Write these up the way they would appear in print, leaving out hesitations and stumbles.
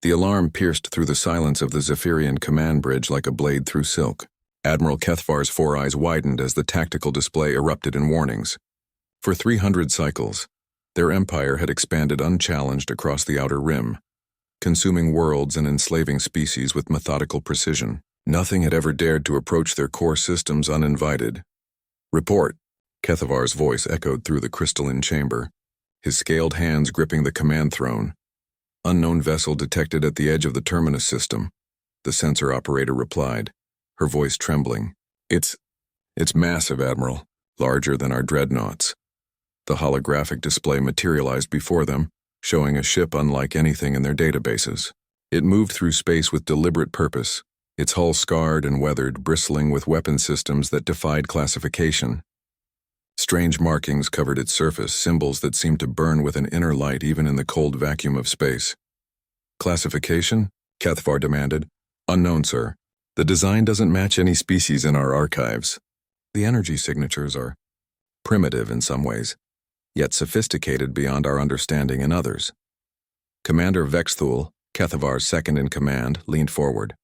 The alarm pierced through the silence of the Zephyrian command bridge like a blade through silk. Admiral Kethvar's four eyes widened as the tactical display erupted in warnings. For 300 cycles, their empire had expanded unchallenged across the outer rim, consuming worlds and enslaving species with methodical precision. Nothing had ever dared to approach their core systems uninvited. "Report," Kethavar's voice echoed through the crystalline chamber, his scaled hands gripping the command throne. "Unknown vessel detected at the edge of the terminus system," the sensor operator replied, her voice trembling. It's massive, Admiral, larger than our dreadnoughts." The holographic display materialized before them, showing a ship unlike anything in their databases. It moved through space with deliberate purpose, its hull scarred and weathered, bristling with weapon systems that defied classification. Strange markings covered its surface, symbols that seemed to burn with an inner light even in the cold vacuum of space. "Classification?" Kethvar demanded. "Unknown, sir. The design doesn't match any species in our archives. The energy signatures are primitive in some ways, yet sophisticated beyond our understanding in others." Commander Vexthul, Kethavar's second-in-command, leaned forward.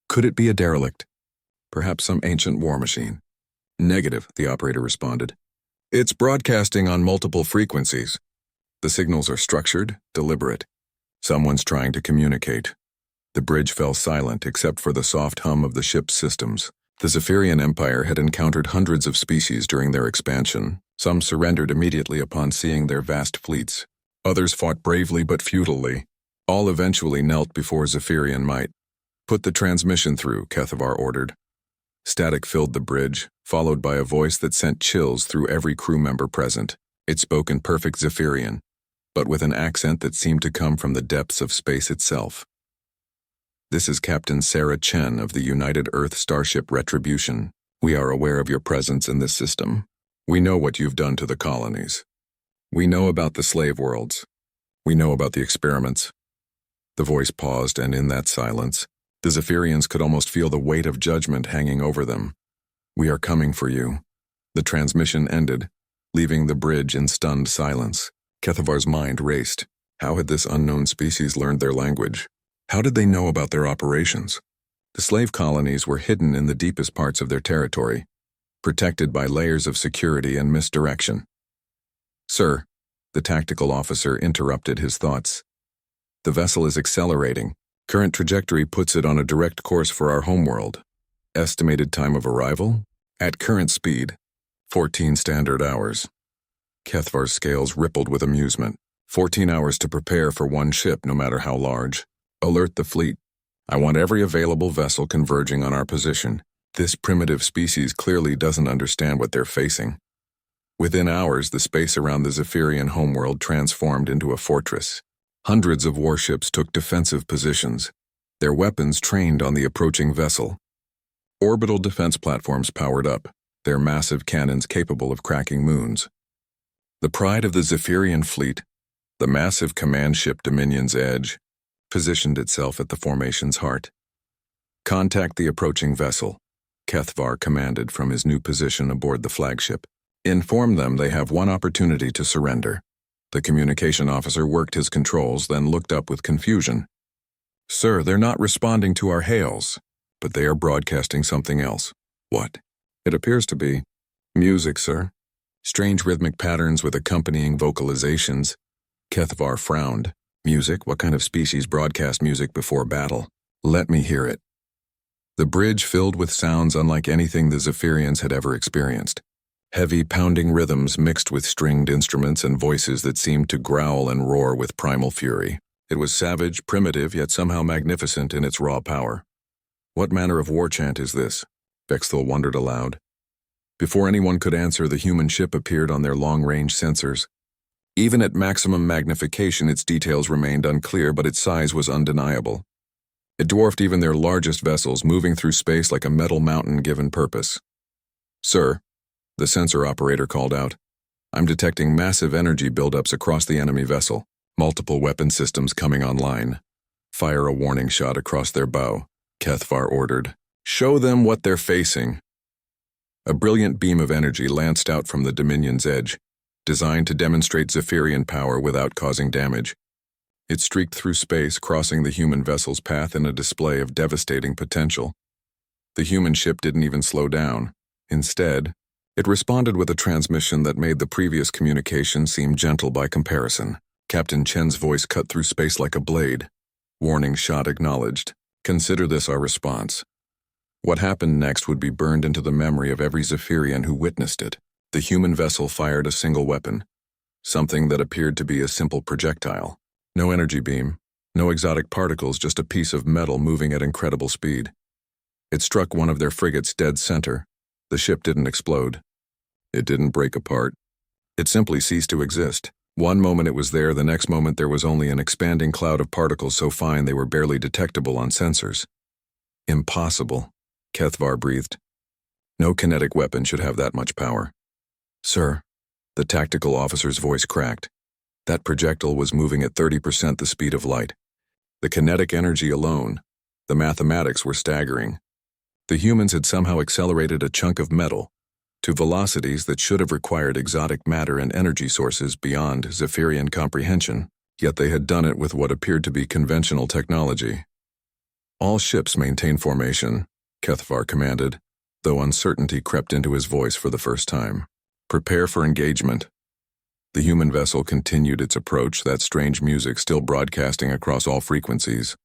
"Could it be a derelict? Perhaps some ancient war machine?" "Negative," the operator responded. "It's broadcasting on multiple frequencies. The signals are structured, deliberate. Someone's trying to communicate." The bridge fell silent except for the soft hum of the ship's systems. The Zephyrian Empire had encountered hundreds of species during their expansion. Some surrendered immediately upon seeing their vast fleets. Others fought bravely but futilely. All eventually knelt before Zephyrian might. "Put the transmission through," Kethavar ordered. Static filled the bridge, followed by a voice that sent chills through every crew member present. It spoke in perfect Zephyrian, but with an accent that seemed to come from the depths of space itself. "This is Captain Sarah Chen of the United Earth Starship Retribution. We are aware of your presence in this system. We know what you've done to the colonies. We know about the slave worlds. We know about the experiments." The voice paused, and in that silence, the Zephyrians could almost feel the weight of judgment hanging over them. "We are coming for you." The transmission ended, leaving the bridge in stunned silence. Kethavar's mind raced. How had this unknown species learned their language? How did they know about their operations? The slave colonies were hidden in the deepest parts of their territory, protected by layers of security and misdirection. "Sir," the tactical officer interrupted his thoughts. "The vessel is accelerating. Current trajectory puts it on a direct course for our homeworld. Estimated time of arrival? At current speed, 14 standard hours." Kethvar's scales rippled with amusement. 14 hours to prepare for one ship, no matter how large. "Alert the fleet. I want every available vessel converging on our position. This primitive species clearly doesn't understand what they're facing." Within hours, the space around the Zephyrian homeworld transformed into a fortress. Hundreds of warships took defensive positions, their weapons trained on the approaching vessel. Orbital defense platforms powered up, their massive cannons capable of cracking moons. The pride of the Zephyrian fleet, the massive command ship Dominion's Edge, positioned itself at the formation's heart. "Contact the approaching vessel," Kethvar commanded from his new position aboard the flagship. "Inform them they have one opportunity to surrender." The communication officer worked his controls, then looked up with confusion. "Sir, they're not responding to our hails, but they are broadcasting something else." "What?" "It appears to be music, sir. Strange rhythmic patterns with accompanying vocalizations." Kethvar frowned. "Music? What kind of species broadcast music before battle? Let me hear it." The bridge filled with sounds unlike anything the Zephyrians had ever experienced. Heavy pounding rhythms mixed with stringed instruments and voices that seemed to growl and roar with primal fury. It was savage, primitive, yet somehow magnificent in its raw power. "What manner of war chant is this?" Vexthul wondered aloud. Before anyone could answer, the human ship appeared on their long-range sensors. Even at maximum magnification, its details remained unclear, but its size was undeniable. It dwarfed even their largest vessels, moving through space like a metal mountain given purpose. "Sir," the sensor operator called out, "I'm detecting massive energy buildups across the enemy vessel. Multiple weapon systems coming online. Fire a warning shot across their bow," Kethvar ordered. "Show them what they're facing." A brilliant beam of energy lanced out from the Dominion's Edge, designed to demonstrate Zephyrian power without causing damage. It streaked through space, crossing the human vessel's path in a display of devastating potential. The human ship didn't even slow down. Instead, it responded with a transmission that made the previous communication seem gentle by comparison. Captain Chen's voice cut through space like a blade. Warning shot acknowledged. Consider this our response. What happened next would be burned into the memory of every Zephyrian who witnessed it. The human vessel fired a single weapon, something that appeared to be a simple projectile. No energy beam, no exotic particles, just a piece of metal moving at incredible speed. It struck one of their frigates dead center. The ship didn't explode. It didn't break apart. It simply ceased to exist. One moment it was there, the next moment there was only an expanding cloud of particles so fine they were barely detectable on sensors. Impossible, Kethvar breathed. No kinetic weapon should have that much power. Sir, the tactical officer's voice cracked. That projectile was moving at 30% the speed of light. The kinetic energy alone, the mathematics were staggering. The humans had somehow accelerated a chunk of metal to velocities that should have required exotic matter and energy sources beyond Zephyrian comprehension, yet they had done it with what appeared to be conventional technology. All ships maintain formation, Kethvar commanded, though uncertainty crept into his voice for the first time. Prepare for engagement. The human vessel continued its approach, that strange music still broadcasting across all frequencies.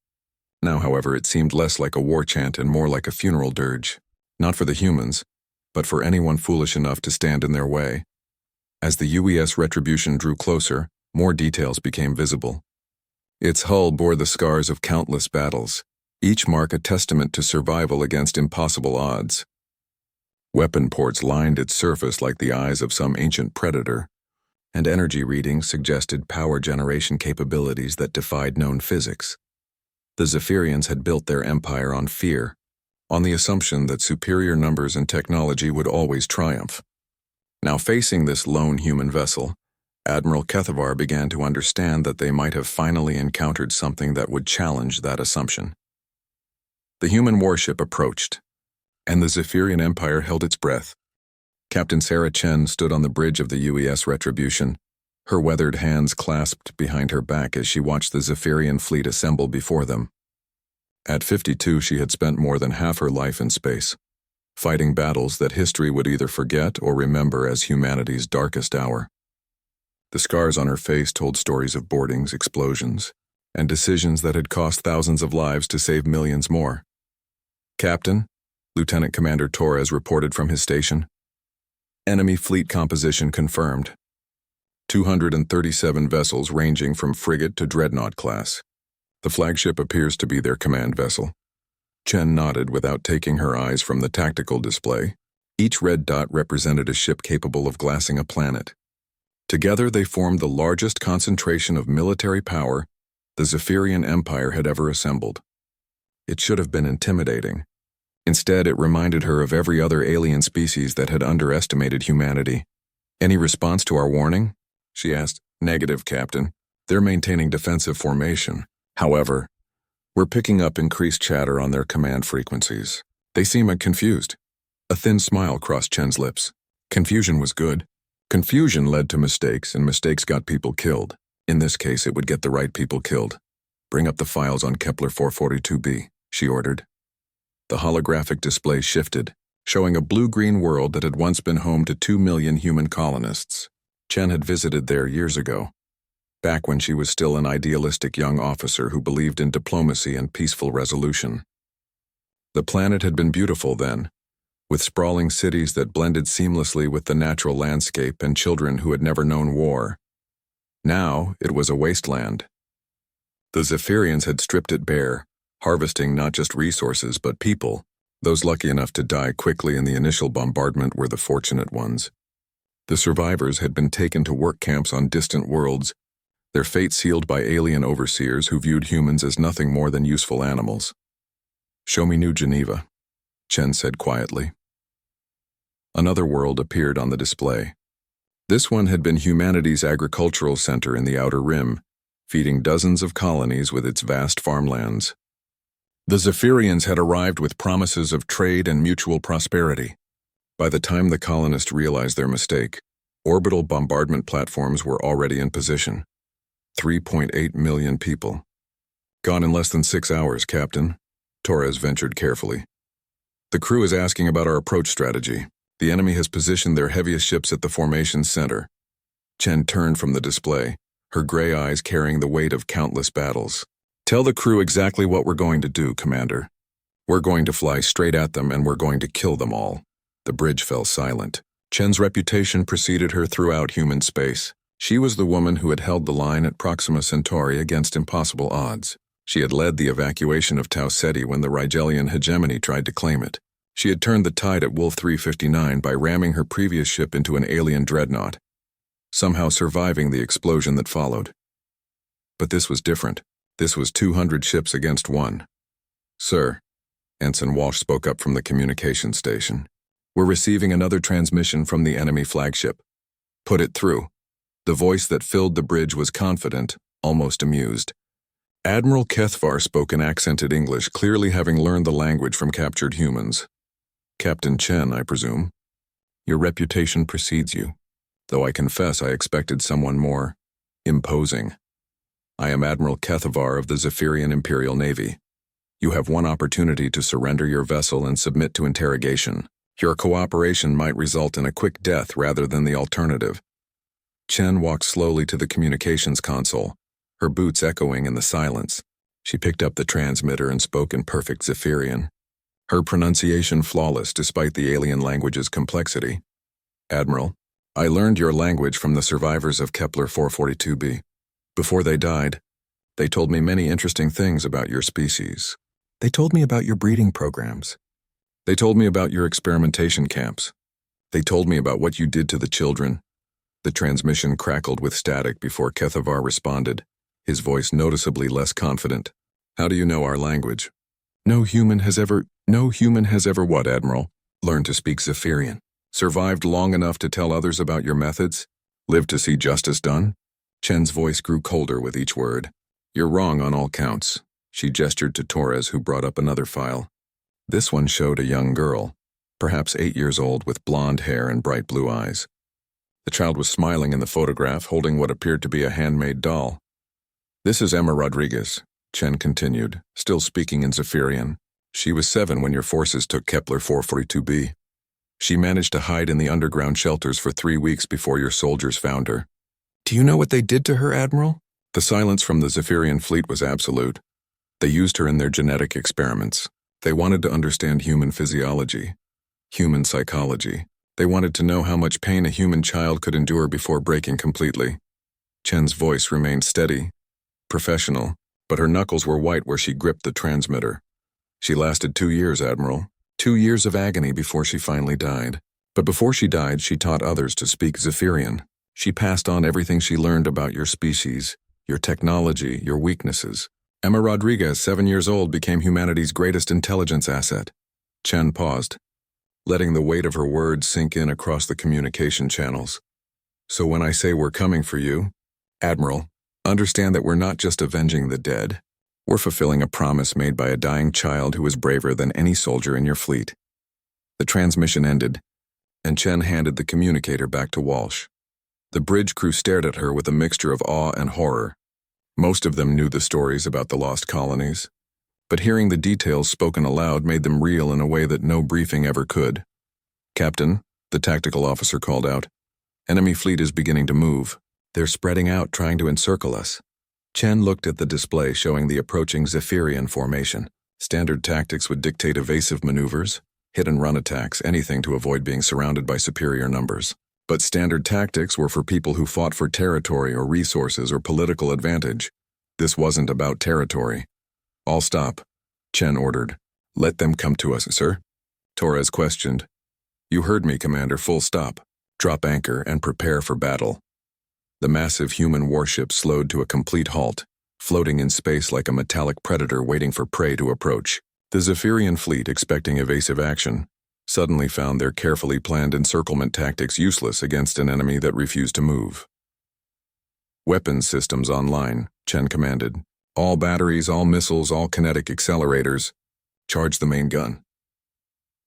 Now, however, it seemed less like a war chant and more like a funeral dirge, not for the humans, but for anyone foolish enough to stand in their way. As the UES Retribution drew closer, more details became visible. Its hull bore the scars of countless battles, each mark a testament to survival against impossible odds. Weapon ports lined its surface like the eyes of some ancient predator, and energy readings suggested power generation capabilities that defied known physics. The Zephyrians had built their empire on fear, on the assumption that superior numbers and technology would always triumph. Now facing this lone human vessel, Admiral Kethvar began to understand that they might have finally encountered something that would challenge that assumption. The human warship approached, and the Zephyrian Empire held its breath. Captain Sarah Chen stood on the bridge of the UES Retribution, her weathered hands clasped behind her back as she watched the Zephyrian fleet assemble before them. At 52, she had spent more than half her life in space, fighting battles that history would either forget or remember as humanity's darkest hour. The scars on her face told stories of boardings, explosions, and decisions that had cost thousands of lives to save millions more. Captain, Lieutenant Commander Torres reported from his station. Enemy fleet composition confirmed. 237 vessels ranging from frigate to dreadnought class. The flagship appears to be their command vessel. Chen nodded without taking her eyes from the tactical display. Each red dot represented a ship capable of glassing a planet. Together they formed the largest concentration of military power the Zephyrian Empire had ever assembled. It should have been intimidating. Instead, it reminded her of every other alien species that had underestimated humanity. Any response to our warning? She asked. Negative, Captain. They're maintaining defensive formation. However, we're picking up increased chatter on their command frequencies. They seem confused. A thin smile crossed Chen's lips. Confusion was good. Confusion led to mistakes, and mistakes got people killed. In this case, it would get the right people killed. Bring up the files on Kepler 442b, she ordered. The holographic display shifted, showing a blue-green world that had once been home to 2 million human colonists. Chen had visited there years ago, back when she was still an idealistic young officer who believed in diplomacy and peaceful resolution. The planet had been beautiful then, with sprawling cities that blended seamlessly with the natural landscape and children who had never known war. Now it was a wasteland. The Zephyrians had stripped it bare, harvesting not just resources but people. Those lucky enough to die quickly in the initial bombardment were the fortunate ones. The survivors had been taken to work camps on distant worlds, their fate sealed by alien overseers who viewed humans as nothing more than useful animals. Show me New Geneva, Chen said quietly. Another world appeared on the display. This one had been humanity's agricultural center in the Outer Rim, feeding dozens of colonies with its vast farmlands. The Zephyrians had arrived with promises of trade and mutual prosperity. By the time the colonists realized their mistake, orbital bombardment platforms were already in position. 3.8 million people. Gone in less than 6 hours, Captain, Torres ventured carefully. The crew is asking about our approach strategy. The enemy has positioned their heaviest ships at the formation's center. Chen turned from the display, her gray eyes carrying the weight of countless battles. Tell the crew exactly what we're going to do, Commander. We're going to fly straight at them and we're going to kill them all. The bridge fell silent. Chen's reputation preceded her throughout human space. She was the woman who had held the line at Proxima Centauri against impossible odds. She had led the evacuation of Tau Ceti when the Rigelian hegemony tried to claim it. She had turned the tide at Wolf 359 by ramming her previous ship into an alien dreadnought, somehow surviving the explosion that followed. But this was different. This was 200 ships against one. Sir, Ensign Walsh spoke up from the communication station. We're receiving another transmission from the enemy flagship. Put it through. The voice that filled the bridge was confident, almost amused. Admiral Kethvar spoke in accented English, clearly having learned the language from captured humans. Captain Chen, I presume. Your reputation precedes you, though I confess I expected someone more imposing. I am Admiral Kethvar of the Zephyrian Imperial Navy. You have one opportunity to surrender your vessel and submit to interrogation. Your cooperation might result in a quick death rather than the alternative. Chen walked slowly to the communications console, her boots echoing in the silence. She picked up the transmitter and spoke in perfect Zephyrian, her pronunciation flawless despite the alien language's complexity. Admiral, I learned your language from the survivors of Kepler 442b. Before they died, they told me many interesting things about your species. They told me about your breeding programs. They told me about your experimentation camps. They told me about what you did to the children. The transmission crackled with static before Kethavar responded, his voice noticeably less confident. How do you know our language? No human has ever what, Admiral? Learned to speak Zephyrian. Survived long enough to tell others about your methods? Lived to see justice done? Chen's voice grew colder with each word. You're wrong on all counts. She gestured to Torres, who brought up another file. This one showed a young girl, perhaps 8 years old, with blonde hair and bright blue eyes. The child was smiling in the photograph, holding what appeared to be a handmade doll. This is Emma Rodriguez, Chen continued, still speaking in Zephyrian. She was 7 when your forces took Kepler 442b. She managed to hide in the underground shelters for 3 weeks before your soldiers found her. Do you know what they did to her, Admiral? The silence from the Zephyrian fleet was absolute. They used her in their genetic experiments. They wanted to understand human physiology, human psychology. They wanted to know how much pain a human child could endure before breaking completely. Chen's voice remained steady, professional, but her knuckles were white where she gripped the transmitter. She lasted 2 years, Admiral. 2 years of agony before she finally died. But before she died, she taught others to speak Zephyrian. She passed on everything she learned about your species, your technology, your weaknesses. Emma Rodriguez, 7 years old, became humanity's greatest intelligence asset. Chen paused, letting the weight of her words sink in across the communication channels. So when I say we're coming for you, Admiral, understand that we're not just avenging the dead. We're fulfilling a promise made by a dying child who is braver than any soldier in your fleet. The transmission ended, and Chen handed the communicator back to Walsh. The bridge crew stared at her with a mixture of awe and horror. Most of them knew the stories about the lost colonies, but hearing the details spoken aloud made them real in a way that no briefing ever could. Captain, the tactical officer called out, enemy fleet is beginning to move. They're spreading out, trying to encircle us. Chen looked at the display showing the approaching Zephyrian formation. Standard tactics would dictate evasive maneuvers, hit-and-run attacks, anything to avoid being surrounded by superior numbers. But standard tactics were for people who fought for territory or resources or political advantage. This wasn't about territory. All stop, Chen ordered. Let them come to us, sir. Torres questioned. You heard me, Commander, full stop. Drop anchor and prepare for battle. The massive human warship slowed to a complete halt, floating in space like a metallic predator waiting for prey to approach. The Zephyrian fleet, expecting evasive action, suddenly found their carefully planned encirclement tactics useless against an enemy that refused to move. Weapons systems online, Chen commanded. All batteries, all missiles, all kinetic accelerators. Charge the main gun.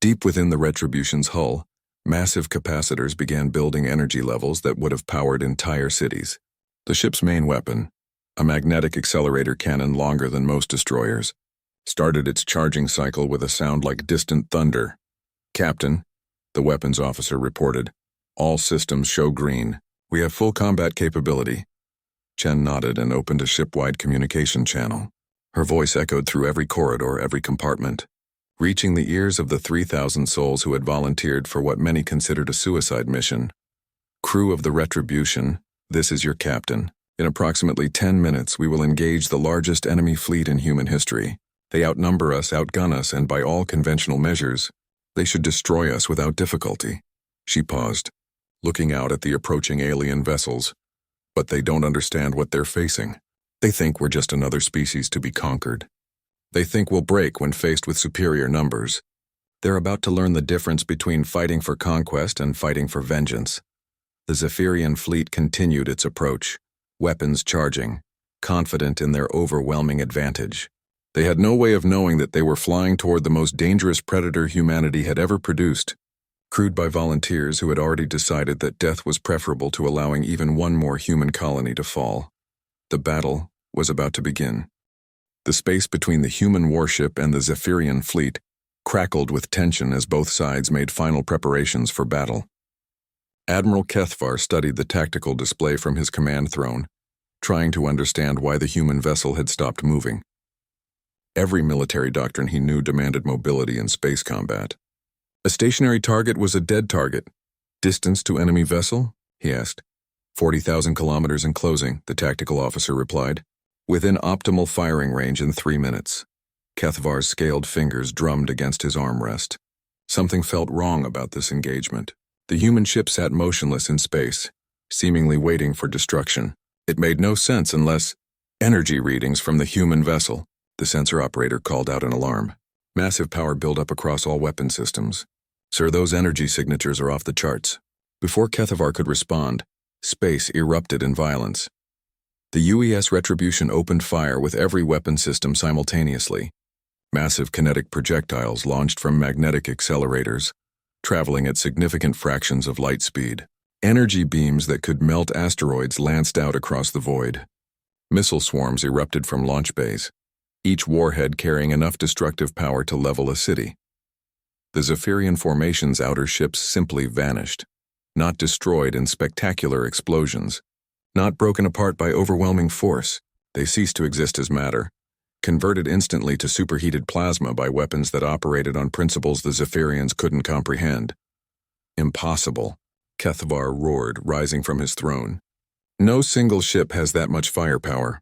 Deep within the Retribution's hull, massive capacitors began building energy levels that would have powered entire cities. The ship's main weapon, A magnetic accelerator cannon longer than most destroyers started its charging cycle with a sound like distant thunder. "Captain," the weapons officer reported, "all systems show green. We have full combat capability." Chen nodded and opened a ship-wide communication channel. Her voice echoed through every corridor, every compartment, reaching the ears of the 3,000 souls who had volunteered for what many considered a suicide mission. "Crew of the Retribution, this is your captain. In approximately 10 minutes, we will engage the largest enemy fleet in human history. They outnumber us, outgun us, and by all conventional measures, they should destroy us without difficulty." She paused, looking out at the approaching alien vessels. "But they don't understand what they're facing. They think we're just another species to be conquered. They think we'll break when faced with superior numbers. They're about to learn the difference between fighting for conquest and fighting for vengeance." The Zephyrian fleet continued its approach, weapons charging, confident in their overwhelming advantage. They had no way of knowing that they were flying toward the most dangerous predator humanity had ever produced, crewed by volunteers who had already decided that death was preferable to allowing even one more human colony to fall. The battle was about to begin. The space between the human warship and the Zephyrian fleet crackled with tension as both sides made final preparations for battle. Admiral Kethvar studied the tactical display from his command throne, trying to understand why the human vessel had stopped moving. Every military doctrine he knew demanded mobility in space combat. "A stationary target was a dead target. Distance to enemy vessel?" he asked. 40,000 kilometers and closing, the tactical officer replied. "Within optimal firing range in 3 minutes. Kethvar's scaled fingers drummed against his armrest. Something felt wrong about this engagement. The human ship sat motionless in space, seemingly waiting for destruction. It made no sense unless— "Energy readings from the human vessel," the sensor operator called out in alarm. "Massive power buildup across all weapon systems. Sir, those energy signatures are off the charts." Before Kethvar could respond, space erupted in violence. The UES Retribution opened fire with every weapon system simultaneously. Massive kinetic projectiles launched from magnetic accelerators, traveling at significant fractions of light speed. Energy beams that could melt asteroids lanced out across the void. Missile swarms erupted from launch bays, each warhead carrying enough destructive power to level a city. The Zephyrian formation's outer ships simply vanished, not destroyed in spectacular explosions, not broken apart by overwhelming force. They ceased to exist as matter, converted instantly to superheated plasma by weapons that operated on principles the Zephyrians couldn't comprehend. "Impossible," Kethvar roared, rising from his throne. "No single ship has that much firepower."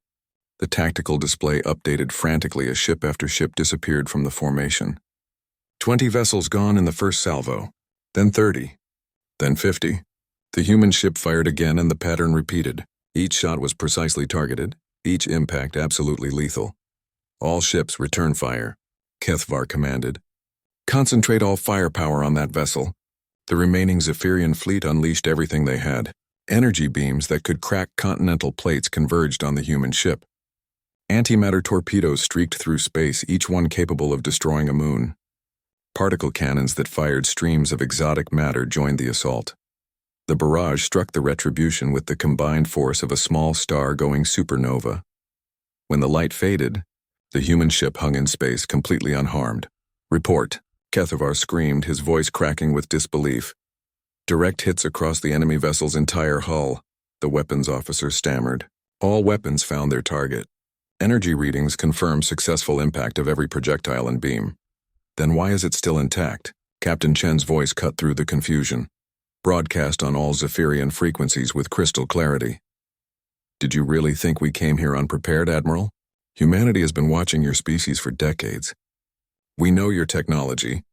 The tactical display updated frantically as ship after ship disappeared from the formation. 20 vessels gone in the first salvo, then 30, then 50. The human ship fired again and the pattern repeated. Each shot was precisely targeted, each impact absolutely lethal. "All ships return fire," Kethvar commanded. "Concentrate all firepower on that vessel." The remaining Zephyrian fleet unleashed everything they had. Energy beams that could crack continental plates converged on the human ship. Antimatter torpedoes streaked through space, each one capable of destroying a moon. Particle cannons that fired streams of exotic matter joined the assault. The barrage struck the Retribution with the combined force of a small star going supernova. When the light faded, the human ship hung in space completely unharmed. "Report," Kethvar screamed, his voice cracking with disbelief. "Direct hits across the enemy vessel's entire hull," the weapons officer stammered. "All weapons found their target. Energy readings confirm successful impact of every projectile and beam." "Then why is it still intact?" Captain Chen's voice cut through the confusion. "Broadcast on all Zephyrian frequencies with crystal clarity." "Did you really think we came here unprepared, Admiral? Humanity has been watching your species for decades. We know your technology.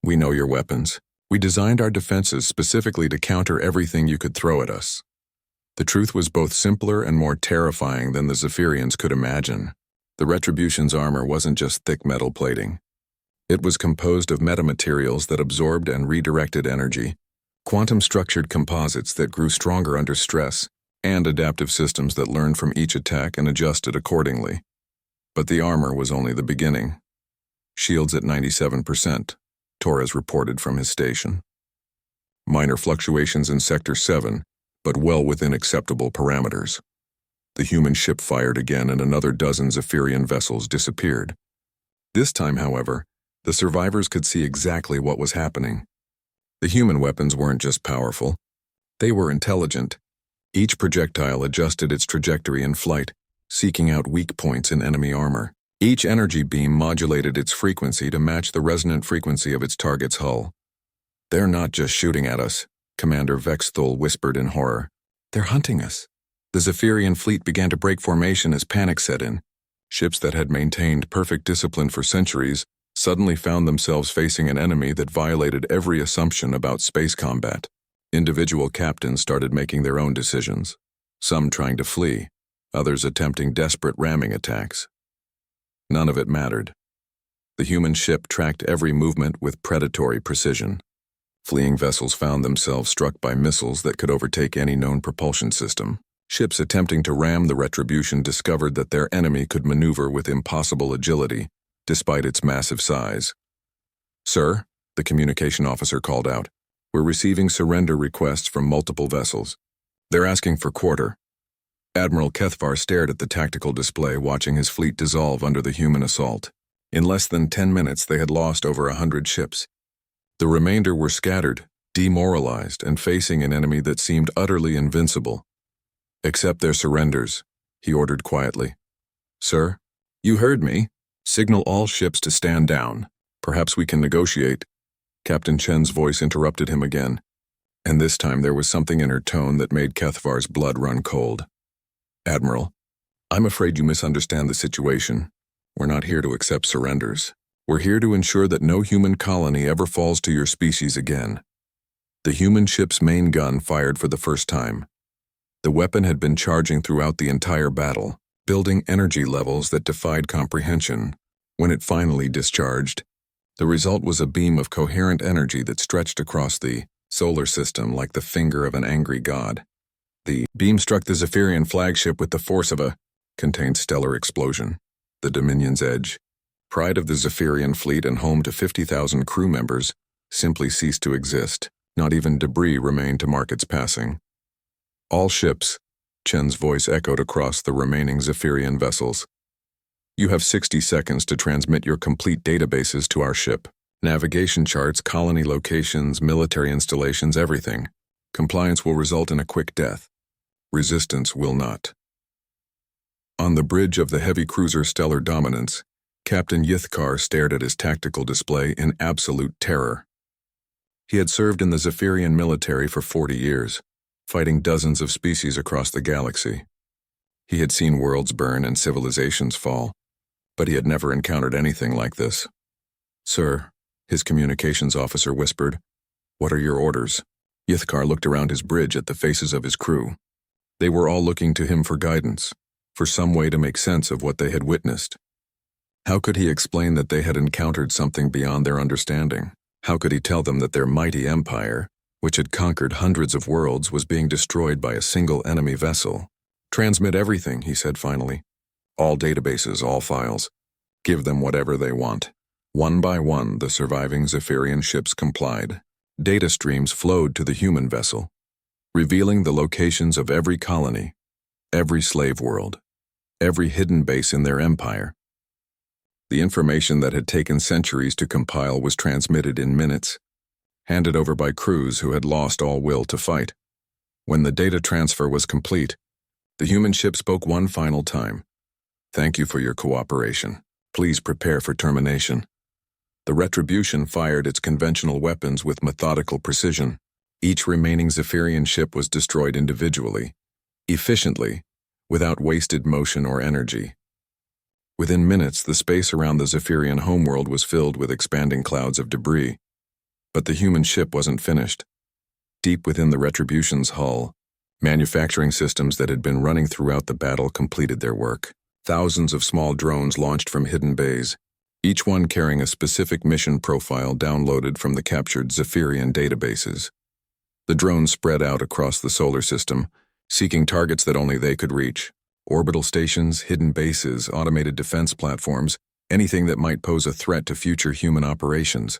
We know your weapons. We designed our defenses specifically to counter everything you could throw at us." The truth was both simpler and more terrifying than the Zephyrians could imagine. The Retribution's armor wasn't just thick metal plating. It was composed of metamaterials that absorbed and redirected energy, quantum-structured composites that grew stronger under stress, and adaptive systems that learned from each attack and adjusted accordingly. But the armor was only the beginning. "Shields at 97%, Torres reported from his station. "Minor fluctuations in Sector 7, but well within acceptable parameters." The human ship fired again and another dozen Zephyrian vessels disappeared. This time, however, the survivors could see exactly what was happening. The human weapons weren't just powerful. They were intelligent. Each projectile adjusted its trajectory in flight, seeking out weak points in enemy armor. Each energy beam modulated its frequency to match the resonant frequency of its target's hull. "They're not just shooting at us," Commander Vexthul whispered in horror. "They're hunting us." The Zephyrian fleet began to break formation as panic set in. Ships that had maintained perfect discipline for centuries suddenly found themselves facing an enemy that violated every assumption about space combat. Individual captains started making their own decisions, some trying to flee, others attempting desperate ramming attacks. None of it mattered. The human ship tracked every movement with predatory precision. Fleeing vessels found themselves struck by missiles that could overtake any known propulsion system. Ships attempting to ram the Retribution discovered that their enemy could maneuver with impossible agility, despite its massive size. "Sir," the communication officer called out, "we're receiving surrender requests from multiple vessels. They're asking for quarter." Admiral Kethvar stared at the tactical display, watching his fleet dissolve under the human assault. In less than 10 minutes, they had lost over 100 ships. The remainder were scattered, demoralized, and facing an enemy that seemed utterly invincible. "Accept their surrenders," he ordered quietly. "Sir, you heard me. Signal all ships to stand down. Perhaps we can negotiate." Captain Chen's voice interrupted him again, and this time there was something in her tone that made Kethvar's blood run cold. "Admiral, I'm afraid you misunderstand the situation. We're not here to accept surrenders. We're here to ensure that no human colony ever falls to your species again." The human ship's main gun fired for the first time. The weapon had been charging throughout the entire battle, building energy levels that defied comprehension. When it finally discharged, the result was a beam of coherent energy that stretched across the solar system like the finger of an angry god. The beam struck the Zephyrian flagship with the force of a contained stellar explosion. The Dominion's Edge, pride of the Zephyrian fleet and home to 50,000 crew members, simply ceased to exist. Not even debris remained to mark its passing. "All ships," Chen's voice echoed across the remaining Zephyrian vessels. "You have 60 seconds to transmit your complete databases to our ship. Navigation charts, colony locations, military installations, everything. Compliance will result in a quick death. Resistance will not." On the bridge of the heavy cruiser Stellar Dominance, Captain Yithkar stared at his tactical display in absolute terror. He had served in the Zephyrian military for 40 years, fighting dozens of species across the galaxy. He had seen worlds burn and civilizations fall, but he had never encountered anything like this. "Sir," his communications officer whispered, "what are your orders?" Yithkar looked around his bridge at the faces of his crew. They were all looking to him for guidance, for some way to make sense of what they had witnessed. How could he explain that they had encountered something beyond their understanding? How could he tell them that their mighty empire, which had conquered hundreds of worlds, was being destroyed by a single enemy vessel? "Transmit everything," he said finally. "All databases, all files. Give them whatever they want." One by one, the surviving Zephyrian ships complied. Data streams flowed to the human vessel, revealing the locations of every colony, every slave world, every hidden base in their empire. The information that had taken centuries to compile was transmitted in minutes, handed over by crews who had lost all will to fight. When the data transfer was complete, the human ship spoke one final time. "Thank you for your cooperation. Please prepare for termination." The Retribution fired its conventional weapons with methodical precision. Each remaining Zephyrian ship was destroyed individually, efficiently, without wasted motion or energy. Within minutes, the space around the Zephyrian homeworld was filled with expanding clouds of debris. But the human ship wasn't finished. Deep within the Retribution's hull, manufacturing systems that had been running throughout the battle completed their work. Thousands of small drones launched from hidden bays, each one carrying a specific mission profile downloaded from the captured Zephyrian databases. The drones spread out across the solar system, seeking targets that only they could reach. Orbital stations, hidden bases, automated defense platforms, anything that might pose a threat to future human operations.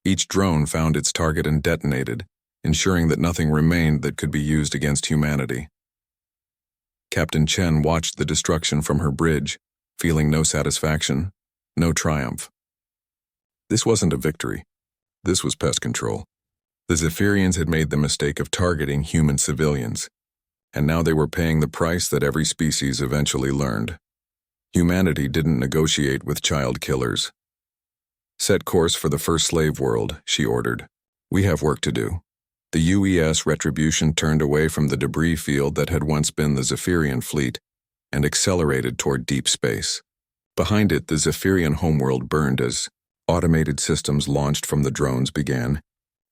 Each drone found its target and detonated, ensuring that nothing remained that could be used against humanity. Captain Chen watched the destruction from her bridge, feeling no satisfaction, no triumph. This wasn't a victory. This was pest control. The Zephyrians had made the mistake of targeting human civilians, and now they were paying the price that every species eventually learned. Humanity didn't negotiate with child killers. Set course for the first slave world, she ordered. We have work to do. The UES Retribution turned away from the debris field that had once been the Zephyrian fleet and accelerated toward deep space. Behind it, the Zephyrian homeworld burned as automated systems launched from the drones began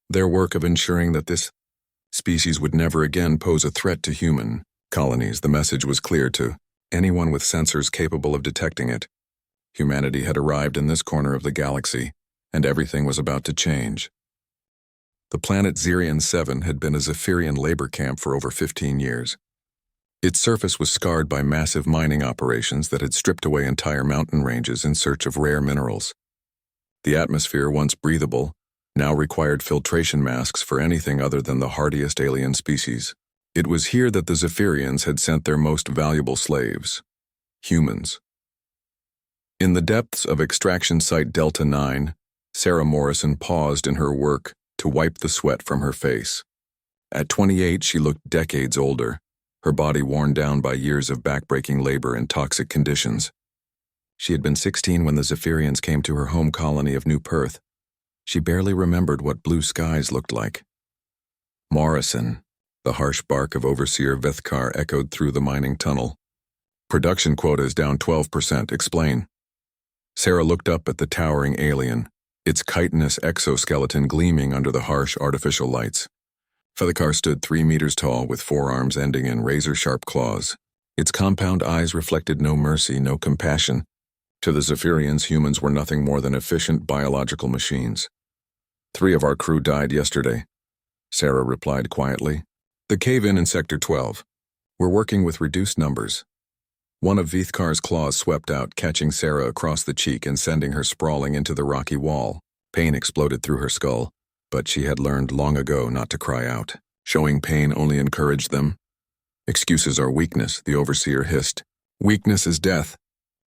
their work of ensuring that this species would never again pose a threat to human colonies. The message was clear to anyone with sensors capable of detecting it. Humanity had arrived in this corner of the galaxy, and everything was about to change. The planet Zirion 7 had been a Zephyrian labor camp for over 15 years. Its surface was scarred by massive mining operations that had stripped away entire mountain ranges in search of rare minerals. The atmosphere, once breathable, now required filtration masks for anything other than the hardiest alien species. It was here that the Zephyrians had sent their most valuable slaves, humans. In the depths of Extraction Site Delta 9, Sarah Morrison paused in her work to wipe the sweat from her face. At 28, she looked decades older, her body worn down by years of backbreaking labor and toxic conditions. She had been 16 when the Zephyrians came to her home colony of New Perth. She barely remembered what blue skies looked like. Morrison, the harsh bark of Overseer Vethkar echoed through the mining tunnel. Production quota is down 12%, explain. Sarah looked up at the towering alien, its chitinous exoskeleton gleaming under the harsh artificial lights. Vethkar stood 3 meters tall with forearms ending in razor-sharp claws. Its compound eyes reflected no mercy, no compassion. To the Zephyrians, humans were nothing more than efficient biological machines. 3 of our crew died yesterday, Sarah replied quietly. The cave-in in Sector 12. We're working with reduced numbers. One of Vethkar's claws swept out, catching Sarah across the cheek and sending her sprawling into the rocky wall. Pain exploded through her skull, but she had learned long ago not to cry out. Showing pain only encouraged them. Excuses are weakness, the Overseer hissed. Weakness is death.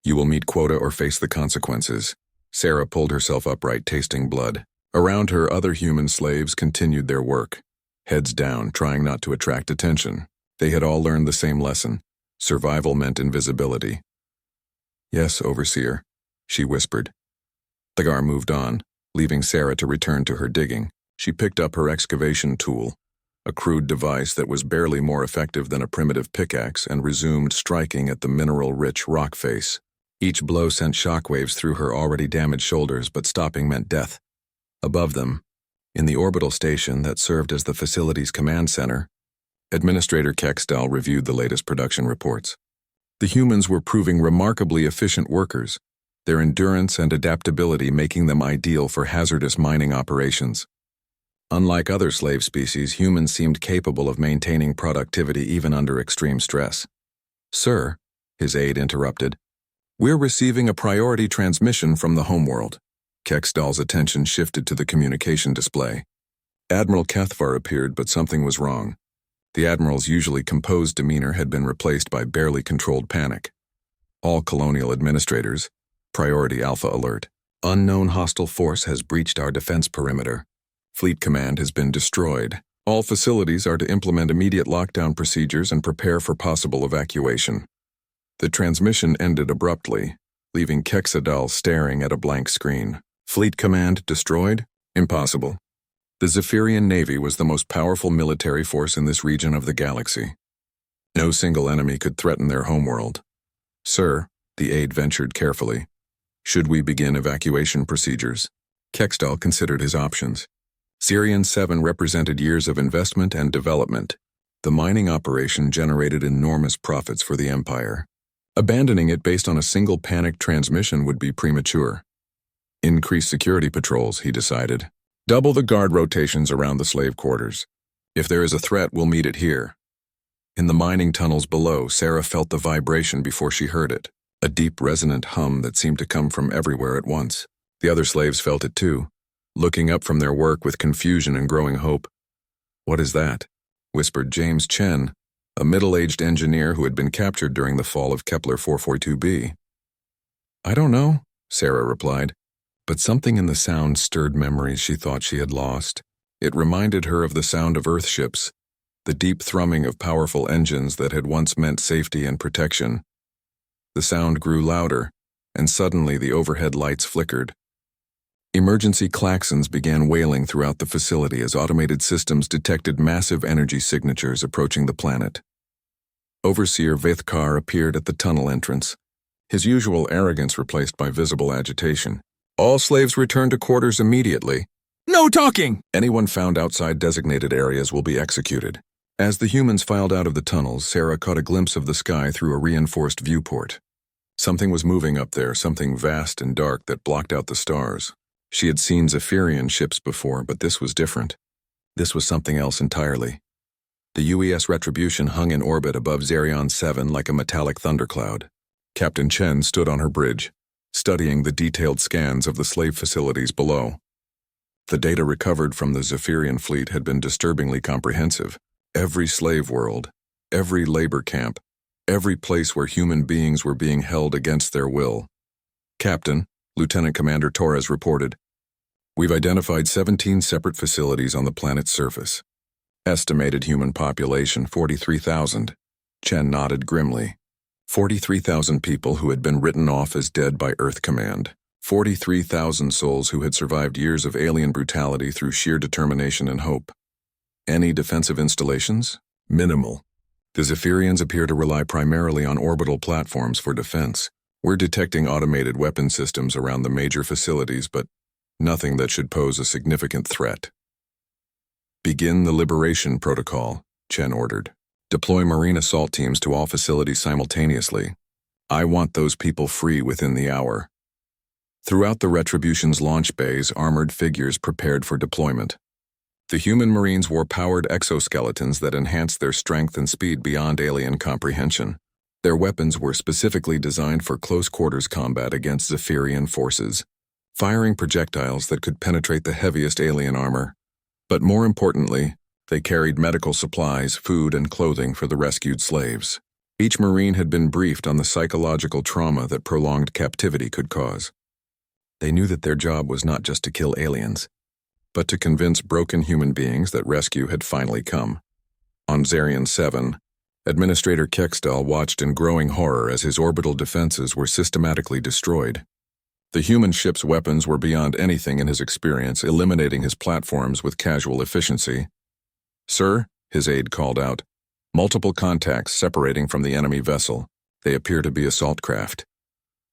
You will meet quota or face the consequences. Sarah pulled herself upright, tasting blood. Around her, other human slaves continued their work, heads down, trying not to attract attention. They had all learned the same lesson. Survival meant invisibility. Yes, Overseer, she whispered. Vethkar moved on, leaving Sarah to return to her digging. She picked up her excavation tool, a crude device that was barely more effective than a primitive pickaxe, and resumed striking at the mineral-rich rock face. Each blow sent shockwaves through her already damaged shoulders, but stopping meant death. Above them, in the orbital station that served as the facility's command center, Administrator Kekstal reviewed the latest production reports. The humans were proving remarkably efficient workers, their endurance and adaptability making them ideal for hazardous mining operations. Unlike other slave species, humans seemed capable of maintaining productivity even under extreme stress. Sir, his aide interrupted, we're receiving a priority transmission from the homeworld. Kekstal's attention shifted to the communication display. Admiral Kethvar appeared, but something was wrong. The Admiral's usually composed demeanor had been replaced by barely controlled panic. All colonial administrators, priority Alpha alert. Unknown hostile force has breached our defense perimeter. Fleet command has been destroyed. All facilities are to implement immediate lockdown procedures and prepare for possible evacuation. The transmission ended abruptly, leaving Keksadal staring at a blank screen. Fleet command destroyed? Impossible. The Zephyrian Navy was the most powerful military force in this region of the galaxy. No single enemy could threaten their homeworld. Sir, the aide ventured carefully, should we begin evacuation procedures? Kekstal considered his options. Zirion 7 represented years of investment and development. The mining operation generated enormous profits for the Empire. Abandoning it based on a single panicked transmission would be premature. Increase security patrols, he decided. Double the guard rotations around the slave quarters. If there is a threat, we'll meet it here. In the mining tunnels below, Sarah felt the vibration before she heard it, a deep resonant hum that seemed to come from everywhere at once. The other slaves felt it too, looking up from their work with confusion and growing hope. What is that? Whispered James Chen, a middle-aged engineer who had been captured during the fall of Kepler 442b. "I don't know," Sarah replied, but something in the sound stirred memories she thought she had lost. It reminded her of the sound of Earth ships, the deep thrumming of powerful engines that had once meant safety and protection. The sound grew louder, and suddenly the overhead lights flickered. Emergency klaxons began wailing throughout the facility as automated systems detected massive energy signatures approaching the planet. Overseer Vithkar appeared at the tunnel entrance, his usual arrogance replaced by visible agitation. "All slaves return to quarters immediately. No talking! Anyone found outside designated areas will be executed." As the humans filed out of the tunnels, Sarah caught a glimpse of the sky through a reinforced viewport. Something was moving up there, something vast and dark that blocked out the stars. She had seen Zephyrian ships before, but this was different. This was something else entirely. The UES Retribution hung in orbit above Zerion 7 like a metallic thundercloud. Captain Chen stood on her bridge, studying the detailed scans of the slave facilities below. The data recovered from the Zephyrian fleet had been disturbingly comprehensive. Every slave world, every labor camp, every place where human beings were being held against their will. "Captain," Lieutenant Commander Torres reported, "we've identified 17 separate facilities on the planet's surface. Estimated human population 43,000. Chen nodded grimly. 43,000 people who had been written off as dead by Earth Command. 43,000 souls who had survived years of alien brutality through sheer determination and hope. Any defensive installations? Minimal. The Zephyrians appear to rely primarily on orbital platforms for defense. We're detecting automated weapon systems around the major facilities, but nothing that should pose a significant threat." "Begin the liberation protocol," Chen ordered. "Deploy Marine assault teams to all facilities simultaneously. I want those people free within the hour." Throughout the Retribution's launch bays, armored figures prepared for deployment. The human Marines wore powered exoskeletons that enhanced their strength and speed beyond alien comprehension. Their weapons were specifically designed for close-quarters combat against Zephyrian forces, firing projectiles that could penetrate the heaviest alien armor. But more importantly, they carried medical supplies, food, and clothing for the rescued slaves. Each Marine had been briefed on the psychological trauma that prolonged captivity could cause. They knew that their job was not just to kill aliens, but to convince broken human beings that rescue had finally come. On Zerion 7, Administrator Kekstal watched in growing horror as his orbital defenses were systematically destroyed. The human ship's weapons were beyond anything in his experience, eliminating his platforms with casual efficiency. "Sir," his aide called out, "multiple contacts separating from the enemy vessel. They appear to be assault craft."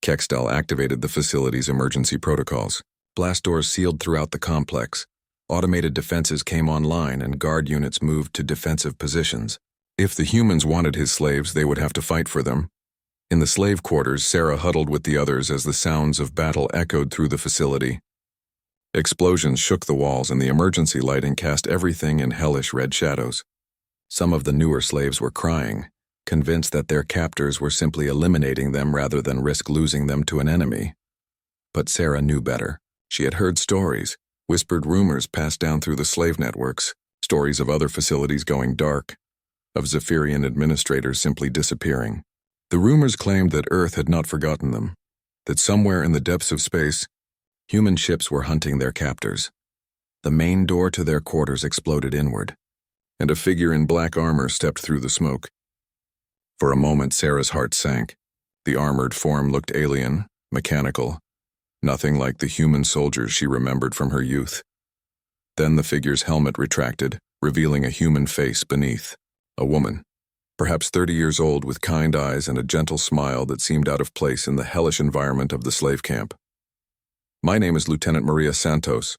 Kekstal activated the facility's emergency protocols. Blast doors sealed throughout the complex. Automated defenses came online and guard units moved to defensive positions. If the humans wanted his slaves, they would have to fight for them. In the slave quarters, Sarah huddled with the others as the sounds of battle echoed through the facility. Explosions shook the walls and the emergency lighting cast everything in hellish red shadows. Some of the newer slaves were crying, convinced that their captors were simply eliminating them rather than risk losing them to an enemy. But Sarah knew better. She had heard stories, whispered rumors passed down through the slave networks, stories of other facilities going dark, of Zephyrian administrators simply disappearing. The rumors claimed that Earth had not forgotten them, that somewhere in the depths of space, human ships were hunting their captors. The main door to their quarters exploded inward, and a figure in black armor stepped through the smoke. For a moment, Sarah's heart sank. The armored form looked alien, mechanical, nothing like the human soldiers she remembered from her youth. Then the figure's helmet retracted, revealing a human face beneath. A woman, perhaps 30 years old, with kind eyes and a gentle smile that seemed out of place in the hellish environment of the slave camp. "My name is Lieutenant Maria Santos,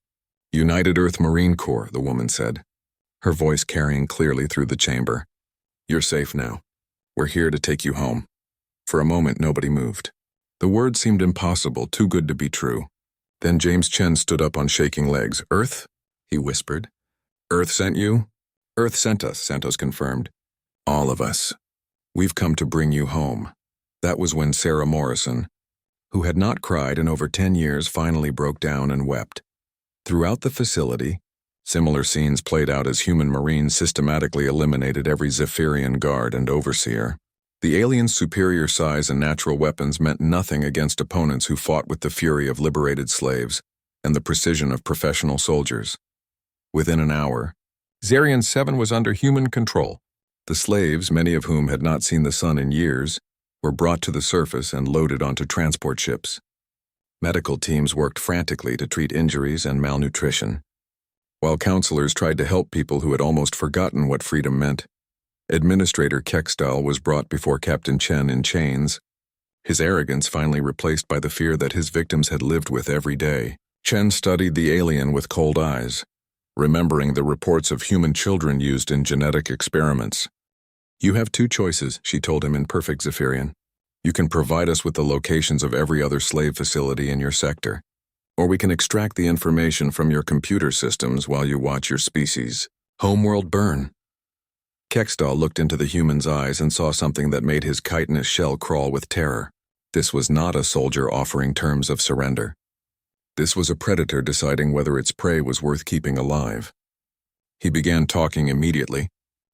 United Earth Marine Corps," the woman said, her voice carrying clearly through the chamber. "You're safe now. We're here to take you home." For a moment, nobody moved. The words seemed impossible, too good to be true. Then James Chen stood up on shaking legs. "Earth?" he whispered. "Earth sent you?" "Earth sent us," Santos confirmed. "All of us. We've come to bring you home." That was when Sarah Morrison, who had not cried in over 10 years, finally broke down and wept. Throughout the facility, Similar scenes played out as human marines systematically eliminated every Zephyrian guard and overseer. The aliens' superior size and natural weapons meant nothing against opponents who fought with the fury of liberated slaves and the precision of professional soldiers. Within an hour, Zarian 7 was under human control. The slaves, many of whom had not seen the sun in years, were brought to the surface and loaded onto transport ships. Medical teams worked frantically to treat injuries and malnutrition, while counselors tried to help people who had almost forgotten what freedom meant. Administrator Kekstal was brought before Captain Chen in chains, his arrogance finally replaced by the fear that his victims had lived with every day. Chen studied the alien with cold eyes, remembering the reports of human children used in genetic experiments. "You have two choices," she told him in perfect Zephyrian. "You can provide us with the locations of every other slave facility in your sector, or we can extract the information from your computer systems while you watch your species' homeworld burn." Kekstal looked into the human's eyes and saw something that made his chitinous shell crawl with terror. This was not a soldier offering terms of surrender. This was a predator deciding whether its prey was worth keeping alive. He began talking immediately.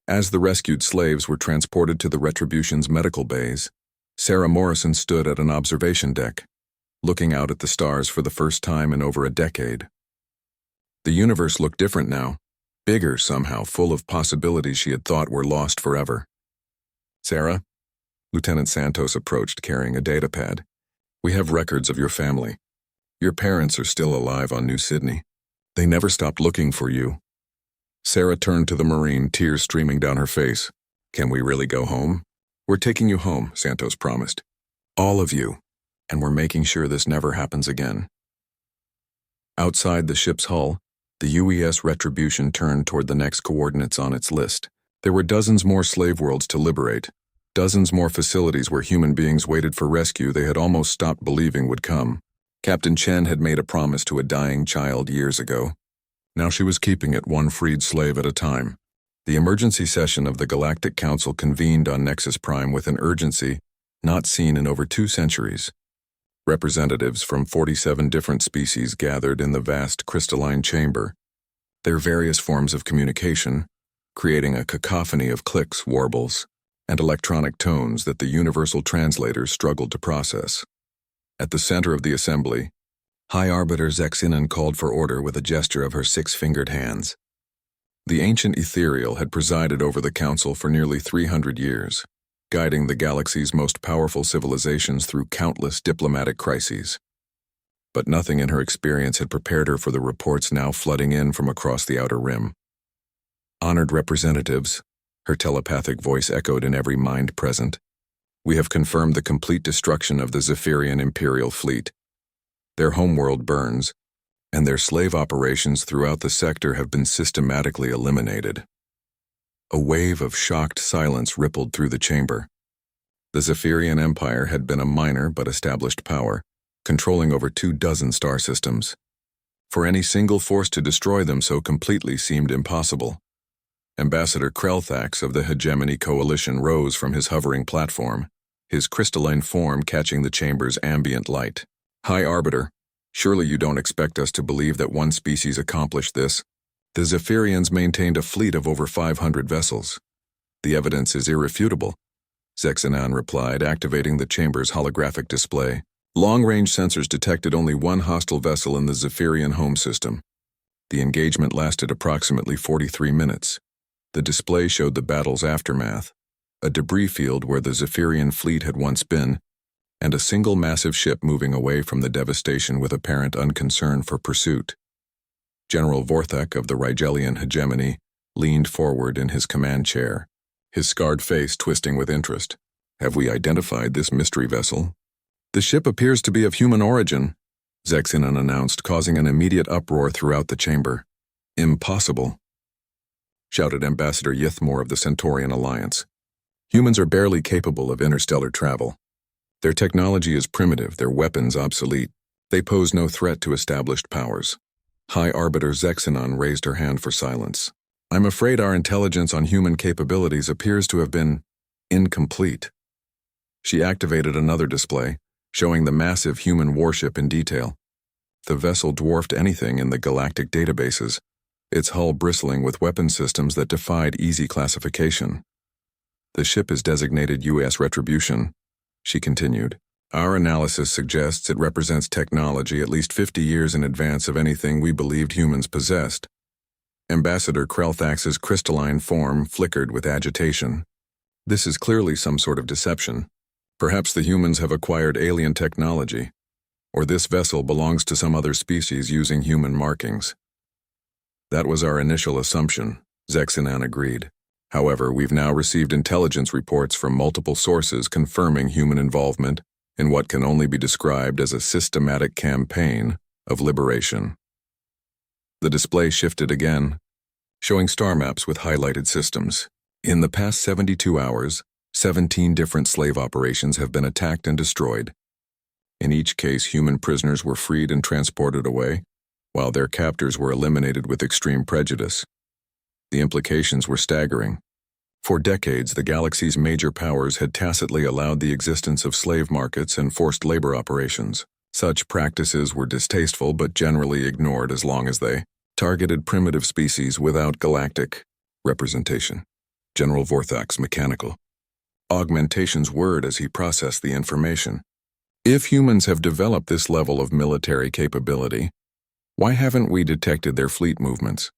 As the rescued slaves were transported to the Retribution's medical bays, Sarah Morrison stood at an observation deck, looking out at the stars for the first time in over a decade. The universe looked different now, bigger somehow, full of possibilities she had thought were lost forever. "Sarah?" Lieutenant Santos approached carrying a datapad. "We have records of your family. Your parents are still alive on New Sydney. They never stopped looking for you." Sarah turned to the Marine, tears streaming down her face. "Can we really go home?" "We're taking you home," Santos promised. "All of you. And we're making sure this never happens again." Outside the ship's hull, the UES Retribution turned toward the next coordinates on its list. There were dozens more slave worlds to liberate, dozens more facilities where human beings waited for rescue they had almost stopped believing would come. Captain Chen had made a promise to a dying child years ago. Now she was keeping it one freed slave at a time. The emergency session of the Galactic Council convened on Nexus Prime with an urgency not seen in over 2 centuries. Representatives from 47 different species gathered in the vast crystalline chamber, their various forms of communication, creating a cacophony of clicks, warbles, and electronic tones that the universal translators struggled to process. At the center of the assembly, High Arbiter Zexinen called for order with a gesture of her 6-fingered hands. The ancient ethereal had presided over the council for nearly 300 years, guiding the galaxy's most powerful civilizations through countless diplomatic crises. But nothing in her experience had prepared her for the reports now flooding in from across the outer rim. "Honored representatives," her telepathic voice echoed in every mind present, "we have confirmed the complete destruction of the Zephyrian Imperial Fleet. Their homeworld burns, and their slave operations throughout the sector have been systematically eliminated." A wave of shocked silence rippled through the chamber. The Zephyrian Empire had been a minor but established power, controlling over 24 star systems. For any single force to destroy them so completely seemed impossible. Ambassador Krelthax of the Hegemony Coalition rose from his hovering platform, his crystalline form catching the chamber's ambient light. "High Arbiter, surely you don't expect us to believe that one species accomplished this. The Zephyrians maintained a fleet of over 500 vessels. The evidence is irrefutable," Zexinen replied, activating the chamber's holographic display. Long-range sensors detected only one hostile vessel in the Zephyrian home system. The engagement lasted approximately 43 minutes. The display showed the battle's aftermath, a debris field where the Zephyrian fleet had once been, and a single massive ship moving away from the devastation with apparent unconcern for pursuit. General Vorthek of the Rigelian Hegemony leaned forward in his command chair, his scarred face twisting with interest. "Have we identified this mystery vessel?" "The ship appears to be of human origin," Zexinen announced, causing an immediate uproar throughout the chamber. "Impossible," shouted Ambassador Yithmore of the Centaurian Alliance. "Humans are barely capable of interstellar travel. Their technology is primitive, their weapons obsolete. They pose no threat to established powers." High Arbiter Zexinen raised her hand for silence. "I'm afraid our intelligence on human capabilities appears to have been incomplete." She activated another display, showing the massive human warship in detail. The vessel dwarfed anything in the galactic databases, its hull bristling with weapon systems that defied easy classification. The ship is designated U.S. Retribution, she continued. Our analysis suggests it represents technology at least 50 years in advance of anything we believed humans possessed. Ambassador Krelthax's crystalline form flickered with agitation. This is clearly some sort of deception. Perhaps the humans have acquired alien technology, or this vessel belongs to some other species using human markings. That was our initial assumption, Zexinan agreed. However, we've now received intelligence reports from multiple sources confirming human involvement in what can only be described as a systematic campaign of liberation. The display shifted again, showing star maps with highlighted systems. In the past 72 hours, 17 different slave operations have been attacked and destroyed. In each case, human prisoners were freed and transported away, while their captors were eliminated with extreme prejudice. The implications were staggering. For decades, the galaxy's major powers had tacitly allowed the existence of slave markets and forced labor operations. Such practices were distasteful but generally ignored as long as they targeted primitive species without galactic representation. General Vorthak's mechanical augmentations word as he processed the information. If humans have developed this level of military capability, why haven't we detected their fleet movements?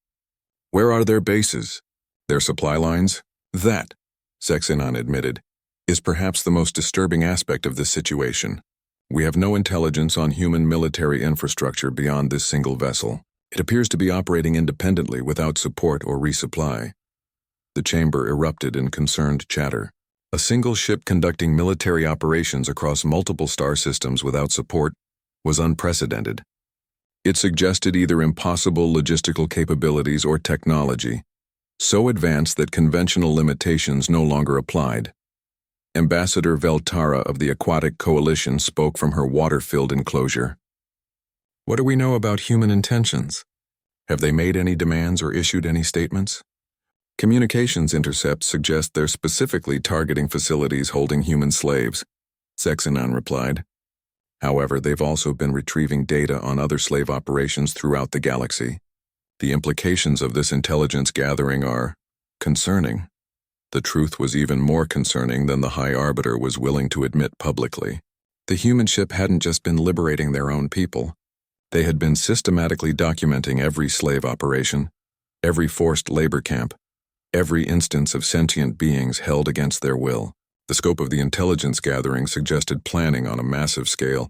Where are their bases? Their supply lines? That, Zexinan admitted, is perhaps the most disturbing aspect of this situation. We have no intelligence on human military infrastructure beyond this single vessel. It appears to be operating independently without support or resupply. The chamber erupted in concerned chatter. A single ship conducting military operations across multiple star systems without support was unprecedented. It suggested either impossible logistical capabilities or technology, so advanced that conventional limitations no longer applied. Ambassador Veltara of the Aquatic Coalition spoke from her water-filled enclosure. What do we know about human intentions? Have they made any demands or issued any statements? Communications intercepts suggest they're specifically targeting facilities holding human slaves, Zexinan replied. However, they've also been retrieving data on other slave operations throughout the galaxy. The implications of this intelligence gathering are concerning. The truth was even more concerning than the High Arbiter was willing to admit publicly. The human ship hadn't just been liberating their own people. They had been systematically documenting every slave operation, every forced labor camp, every instance of sentient beings held against their will. The scope of the intelligence gathering suggested planning on a massive scale.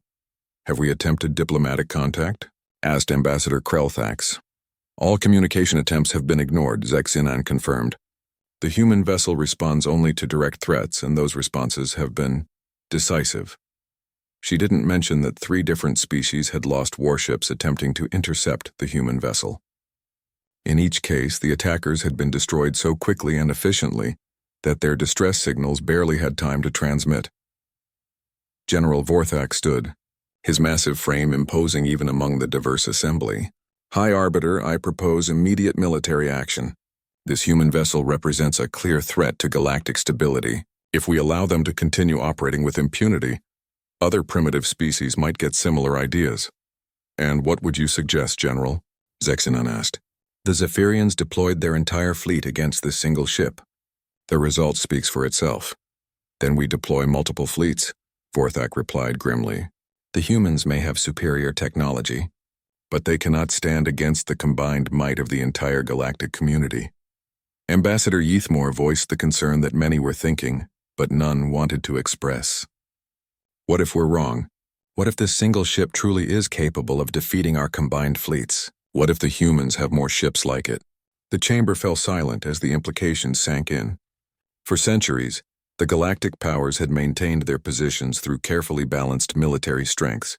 Have we attempted diplomatic contact? Asked Ambassador Krelthax. All communication attempts have been ignored, Zexinan confirmed. The human vessel responds only to direct threats, and those responses have been decisive. She didn't mention that 3 different species had lost warships attempting to intercept the human vessel. In each case, the attackers had been destroyed so quickly and efficiently that their distress signals barely had time to transmit. General Vorthak stood, his massive frame imposing even among the diverse assembly. High Arbiter, I propose immediate military action. This human vessel represents a clear threat to galactic stability. If we allow them to continue operating with impunity, other primitive species might get similar ideas. And what would you suggest, General? Zexinan asked. The Zephyrians deployed their entire fleet against this single ship. The result speaks for itself. Then we deploy multiple fleets, Vorthak replied grimly. The humans may have superior technology, but they cannot stand against the combined might of the entire galactic community. Ambassador Yeathmore voiced the concern that many were thinking, but none wanted to express. What if we're wrong? What if this single ship truly is capable of defeating our combined fleets? What if the humans have more ships like it? The chamber fell silent as the implications sank in. For centuries, the galactic powers had maintained their positions through carefully balanced military strengths.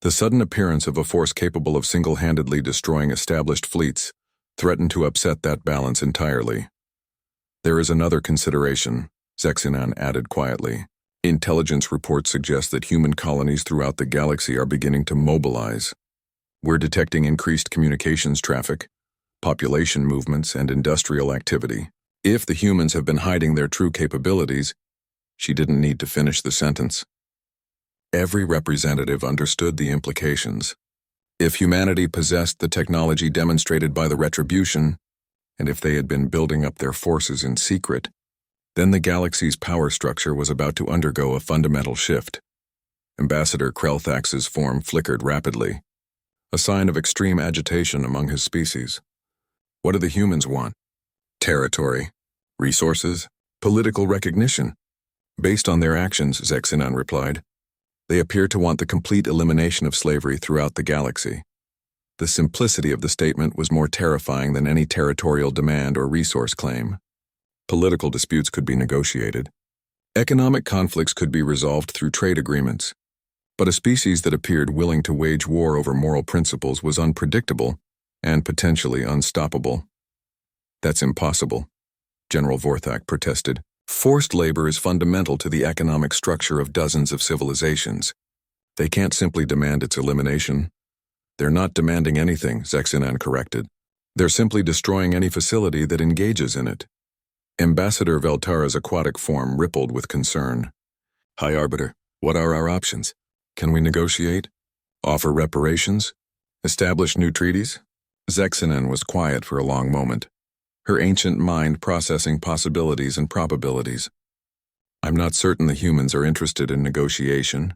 The sudden appearance of a force capable of single-handedly destroying established fleets threatened to upset that balance entirely. There is another consideration, Zexinan added quietly. Intelligence reports suggest that human colonies throughout the galaxy are beginning to mobilize. We're detecting increased communications traffic, population movements, and industrial activity. If the humans have been hiding their true capabilities, she didn't need to finish the sentence. Every representative understood the implications. If humanity possessed the technology demonstrated by the Retribution, and if they had been building up their forces in secret, then the galaxy's power structure was about to undergo a fundamental shift. Ambassador Krelthax's form flickered rapidly, a sign of extreme agitation among his species. What do the humans want? Territory, resources, political recognition. Based on their actions, Zexinon replied, they appear to want the complete elimination of slavery throughout the galaxy. The simplicity of the statement was more terrifying than any territorial demand or resource claim. Political disputes could be negotiated. Economic conflicts could be resolved through trade agreements. But a species that appeared willing to wage war over moral principles was unpredictable and potentially unstoppable. That's impossible, General Vorthak protested. Forced labor is fundamental to the economic structure of dozens of civilizations. They can't simply demand its elimination. They're not demanding anything, Zexinon corrected. They're simply destroying any facility that engages in it. Ambassador Veltara's aquatic form rippled with concern. High Arbiter, what are our options? Can we negotiate? Offer reparations? Establish new treaties? Zexinon was quiet for a long moment, her ancient mind processing possibilities and probabilities. I'm not certain the humans are interested in negotiation.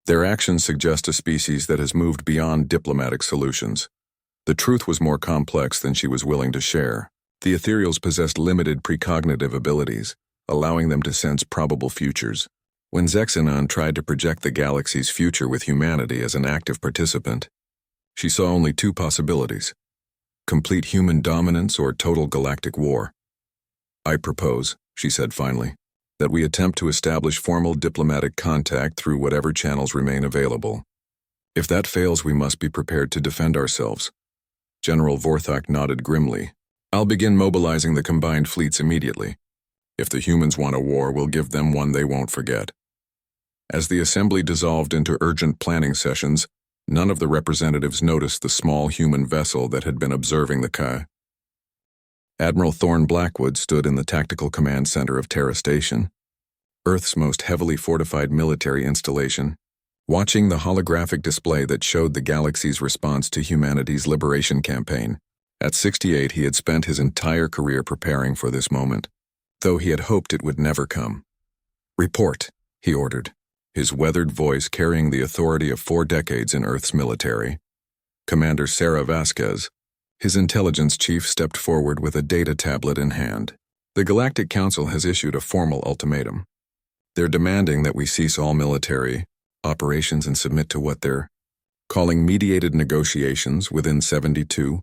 Their actions suggest a species that has moved beyond diplomatic solutions. The truth was more complex than she was willing to share. The ethereals possessed limited precognitive abilities, allowing them to sense probable futures. When Zexinon tried to project the galaxy's future with humanity as an active participant, she saw only two possibilities: complete human dominance or total galactic war. I propose, she said finally, that we attempt to establish formal diplomatic contact through whatever channels remain available. If that fails, we must be prepared to defend ourselves. General Vorthak nodded grimly. I'll begin mobilizing the combined fleets immediately. If the humans want a war, we'll give them one they won't forget. As the assembly dissolved into urgent planning sessions, none of the representatives noticed the small human vessel that had been observing the Ka. Admiral Thorne Blackwood stood in the Tactical Command Center of Terra Station, Earth's most heavily fortified military installation, watching the holographic display that showed the galaxy's response to humanity's liberation campaign. At 68, he had spent his entire career preparing for this moment, though he had hoped it would never come. Report, he ordered, his weathered voice carrying the authority of 4 decades in Earth's military. Commander Sarah Vasquez, his intelligence chief, stepped forward with a data tablet in hand. The Galactic Council has issued a formal ultimatum. They're demanding that we cease all military operations and submit to what they're calling mediated negotiations within 72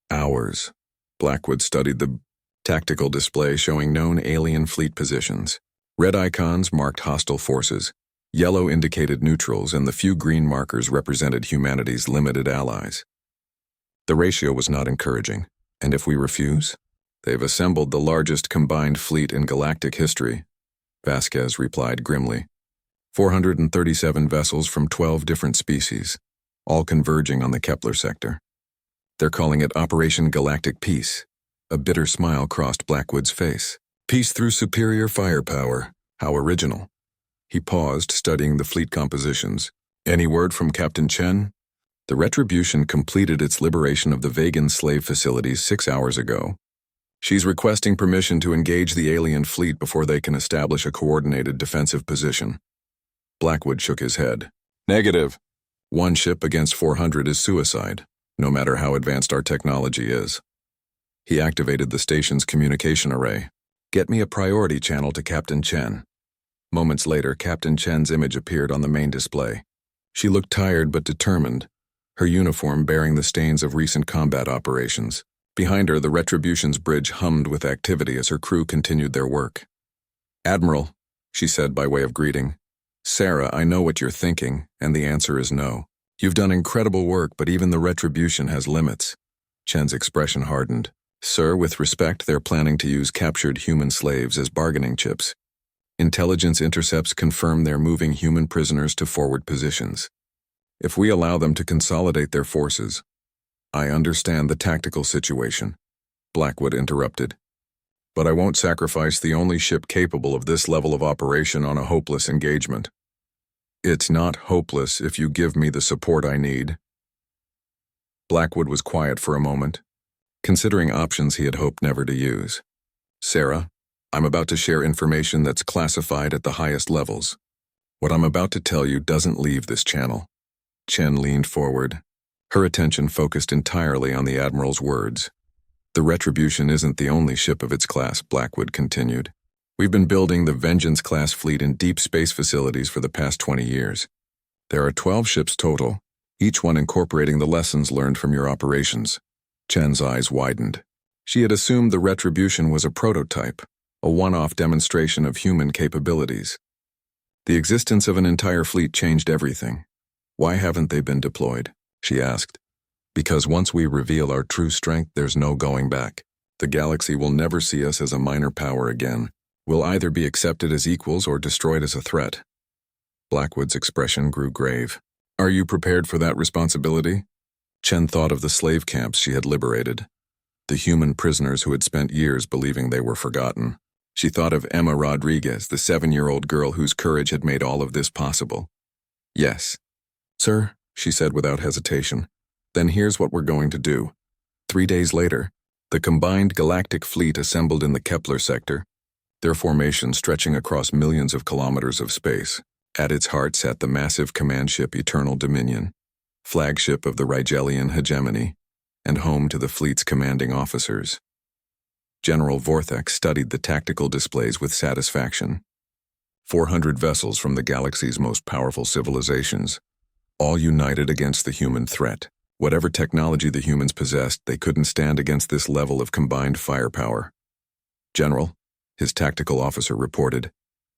hours. Blackwood studied the tactical display showing known alien fleet positions. Red icons marked hostile forces, yellow indicated neutrals, and the few green markers represented humanity's limited allies. The ratio was not encouraging, and if we refuse, they've assembled the largest combined fleet in galactic history, Vasquez replied grimly. 437 vessels from 12 different species, all converging on the Kepler sector. They're calling it Operation Galactic Peace. A bitter smile crossed Blackwood's face. Peace through superior firepower. How original. He paused, studying the fleet compositions. Any word from Captain Chen? The Retribution completed its liberation of the Vegan slave facilities 6 hours ago. She's requesting permission to engage the alien fleet before they can establish a coordinated defensive position. Blackwood shook his head. Negative. 1 ship against 400 is suicide, no matter how advanced our technology is. He activated the station's communication array. Get me a priority channel to Captain Chen. Moments later, Captain Chen's image appeared on the main display. She looked tired but determined, her uniform bearing the stains of recent combat operations. Behind her, the Retribution's bridge hummed with activity as her crew continued their work. Admiral, she said by way of greeting. Sarah, I know what you're thinking, and the answer is no. You've done incredible work, but even the Retribution has limits. Chen's expression hardened. Sir, with respect, they're planning to use captured human slaves as bargaining chips. Intelligence intercepts confirm they're moving human prisoners to forward positions. If we allow them to consolidate their forces— I understand the tactical situation, Blackwood interrupted. But I won't sacrifice the only ship capable of this level of operation on a hopeless engagement. It's not hopeless if you give me the support I need. Blackwood was quiet for a moment, considering options he had hoped never to use. Sarah, I'm about to share information that's classified at the highest levels. What I'm about to tell you doesn't leave this channel. Chen leaned forward, her attention focused entirely on the Admiral's words. The Retribution isn't the only ship of its class, Blackwood continued. We've been building the Vengeance-class fleet in deep space facilities for the past 20 years. There are 12 ships total, each one incorporating the lessons learned from your operations. Chen's eyes widened. She had assumed the Retribution was a prototype, a one-off demonstration of human capabilities. The existence of an entire fleet changed everything. Why haven't they been deployed? She asked. Because once we reveal our true strength, there's no going back. The galaxy will never see us as a minor power again. We'll either be accepted as equals or destroyed as a threat. Blackwood's expression grew grave. Are you prepared for that responsibility? Chen thought of the slave camps she had liberated, the human prisoners who had spent years believing they were forgotten. She thought of Emma Rodriguez, the 7-year-old girl whose courage had made all of this possible. Yes. Sir, she said without hesitation. Then here's what we're going to do. 3 days later, the combined galactic fleet assembled in the Kepler sector, their formation stretching across millions of kilometers of space. At its heart sat the massive command ship Eternal Dominion, flagship of the Rigelian hegemony, and home to the fleet's commanding officers. General Vorthak studied the tactical displays with satisfaction. 400 vessels from the galaxy's most powerful civilizations, all united against the human threat. Whatever technology the humans possessed, they couldn't stand against this level of combined firepower. General, his tactical officer reported,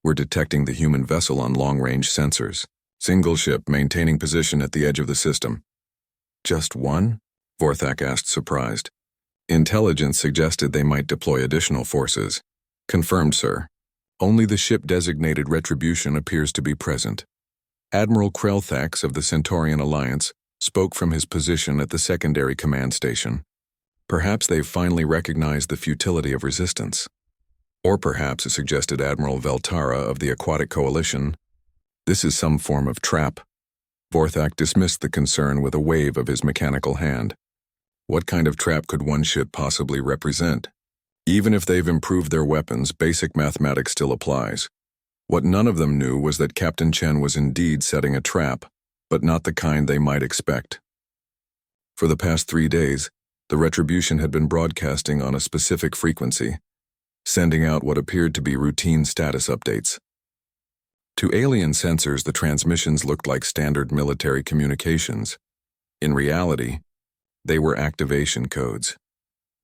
we're detecting the human vessel on long-range sensors. Single ship maintaining position at the edge of the system. Just one? Vorthak asked, surprised. Intelligence suggested they might deploy additional forces. Confirmed, sir. Only the ship designated Retribution appears to be present. Admiral Krelthax of the Centaurian Alliance spoke from his position at the secondary command station. Perhaps they've finally recognized the futility of resistance. Or perhaps, suggested Admiral Veltara of the Aquatic Coalition, this is some form of trap. Vorthak dismissed the concern with a wave of his mechanical hand. What kind of trap could one ship possibly represent? Even if they've improved their weapons, basic mathematics still applies. What none of them knew was that Captain Chen was indeed setting a trap, but not the kind they might expect. For the past 3 days, the Retribution had been broadcasting on a specific frequency, sending out what appeared to be routine status updates. To alien sensors, the transmissions looked like standard military communications. In reality, they were activation codes.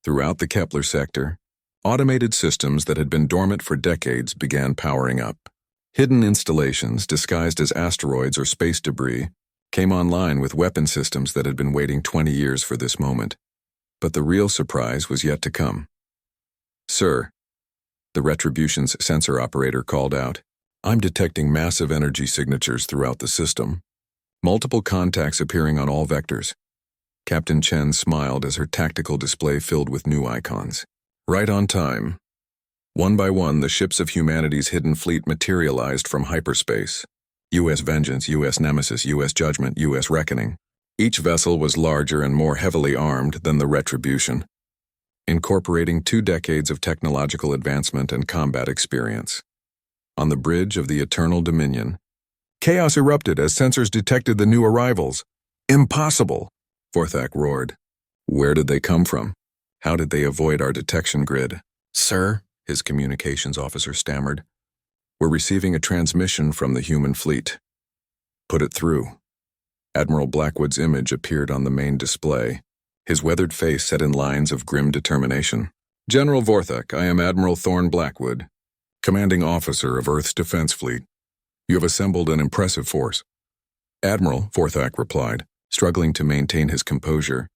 Throughout the Kepler sector, automated systems that had been dormant for decades began powering up. Hidden installations, disguised as asteroids or space debris, came online with weapon systems that had been waiting 20 years for this moment. But the real surprise was yet to come. Sir, the Retribution's sensor operator called out, I'm detecting massive energy signatures throughout the system. Multiple contacts appearing on all vectors. Captain Chen smiled as her tactical display filled with new icons. Right on time. One by one, the ships of humanity's hidden fleet materialized from hyperspace. U.S. Vengeance, U.S. Nemesis, U.S. Judgment, U.S. Reckoning. Each vessel was larger and more heavily armed than the Retribution, incorporating 2 decades of technological advancement and combat experience. On the bridge of the Eternal Dominion, chaos erupted as sensors detected the new arrivals. Impossible! Vorthak roared. Where did they come from? How did they avoid our detection grid? Sir, his communications officer stammered, we're receiving a transmission from the human fleet. Put it through. Admiral Blackwood's image appeared on the main display, his weathered face set in lines of grim determination. General Vorthak, I am Admiral Thorne Blackwood, commanding officer of Earth's defense fleet. You have assembled an impressive force. Admiral, Vorthak replied, struggling to maintain his composure.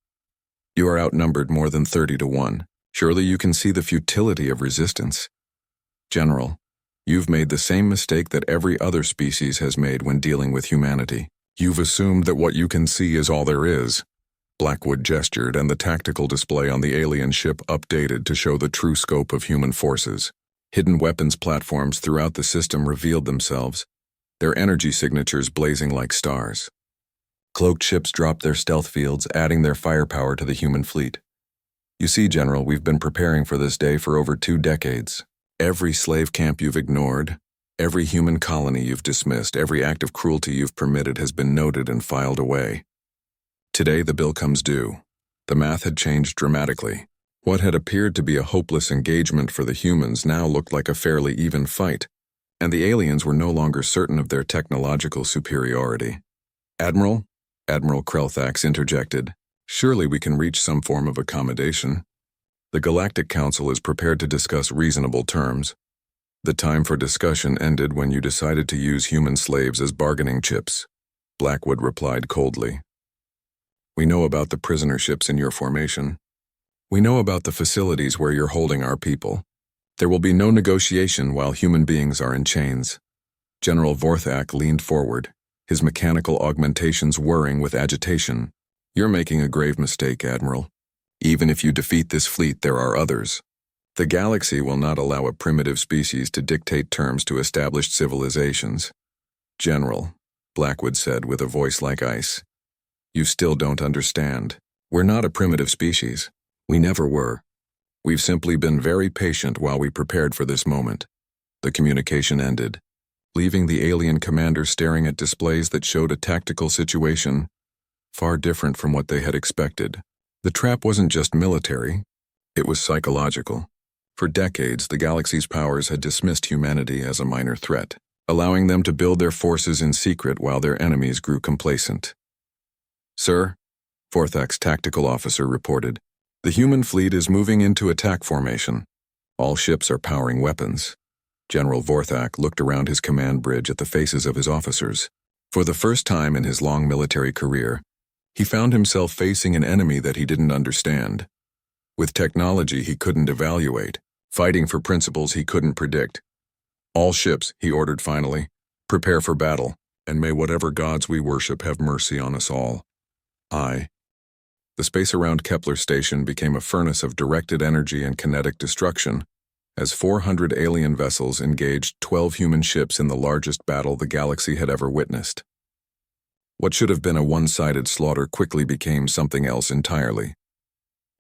You are outnumbered more than 30 to 1. Surely you can see the futility of resistance. General, you've made the same mistake that every other species has made when dealing with humanity. You've assumed that what you can see is all there is. Blackwood gestured, and the tactical display on the alien ship updated to show the true scope of human forces. Hidden weapons platforms throughout the system revealed themselves, their energy signatures blazing like stars. Cloaked ships dropped their stealth fields, adding their firepower to the human fleet. You see, General, we've been preparing for this day for over 2 decades. Every slave camp you've ignored, every human colony you've dismissed, every act of cruelty you've permitted has been noted and filed away. Today, the bill comes due. The math had changed dramatically. What had appeared to be a hopeless engagement for the humans now looked like a fairly even fight, and the aliens were no longer certain of their technological superiority. Admiral Krelthax interjected, "Surely we can reach some form of accommodation. The Galactic Council is prepared to discuss reasonable terms." The time for discussion ended when you decided to use human slaves as bargaining chips, Blackwood replied coldly. "We know about the prisoner ships in your formation. We know about the facilities where you're holding our people. There will be no negotiation while human beings are in chains." General Vorthak leaned forward, his mechanical augmentations whirring with agitation. "You're making a grave mistake, Admiral. Even if you defeat this fleet, there are others. The galaxy will not allow a primitive species to dictate terms to established civilizations." "General," Blackwood said with a voice like ice, "you still don't understand. We're not a primitive species. We never were. We've simply been very patient while we prepared for this moment." The communication ended, leaving the alien commander staring at displays that showed a tactical situation far different from what they had expected. The trap wasn't just military, it was psychological. For decades, the galaxy's powers had dismissed humanity as a minor threat, allowing them to build their forces in secret while their enemies grew complacent. "Sir," Vorthak's tactical officer reported, "the human fleet is moving into attack formation. All ships are powering weapons." General Vorthak looked around his command bridge at the faces of his officers. For the first time in his long military career, he found himself facing an enemy that he didn't understand. With technology he couldn't evaluate, fighting for principles he couldn't predict. "All ships," he ordered finally, "prepare for battle, and may whatever gods we worship have mercy on us all." The space around Kepler Station became a furnace of directed energy and kinetic destruction, as 400 alien vessels engaged 12 human ships in the largest battle the galaxy had ever witnessed. What should have been a one-sided slaughter quickly became something else entirely.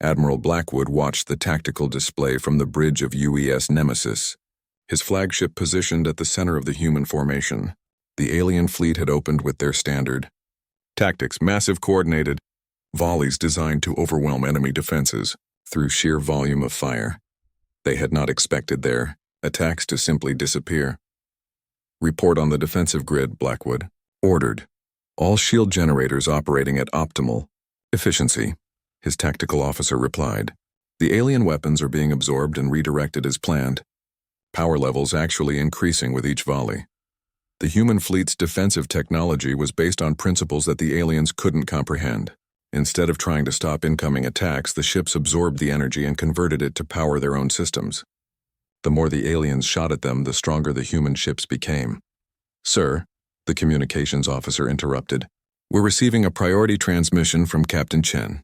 Admiral Blackwood watched the tactical display from the bridge of UES Nemesis, his flagship positioned at the center of the human formation. The alien fleet had opened with their standard tactics, massive coordinated volleys designed to overwhelm enemy defenses through sheer volume of fire. They had not expected their attacks to simply disappear. "Report on the defensive grid," Blackwood ordered. "All shield generators operating at optimal efficiency," his tactical officer replied. "The alien weapons are being absorbed and redirected as planned, power levels actually increasing with each volley. The human fleet's defensive technology was based on principles that the aliens couldn't comprehend. Instead of trying to stop incoming attacks, the ships absorbed the energy and converted it to power their own systems. The more the aliens shot at them, the stronger the human ships became." "Sir," the communications officer interrupted, "we're receiving a priority transmission from Captain Chen."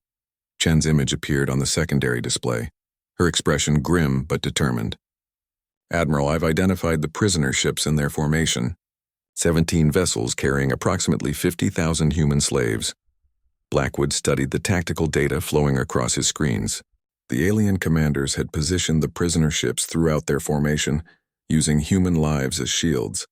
Chen's image appeared on the secondary display, her expression grim but determined. "Admiral, I've identified the prisoner ships in their formation. 17 vessels carrying approximately 50,000 human slaves." Blackwood studied the tactical data flowing across his screens. The alien commanders had positioned the prisoner ships throughout their formation, using human lives as shields.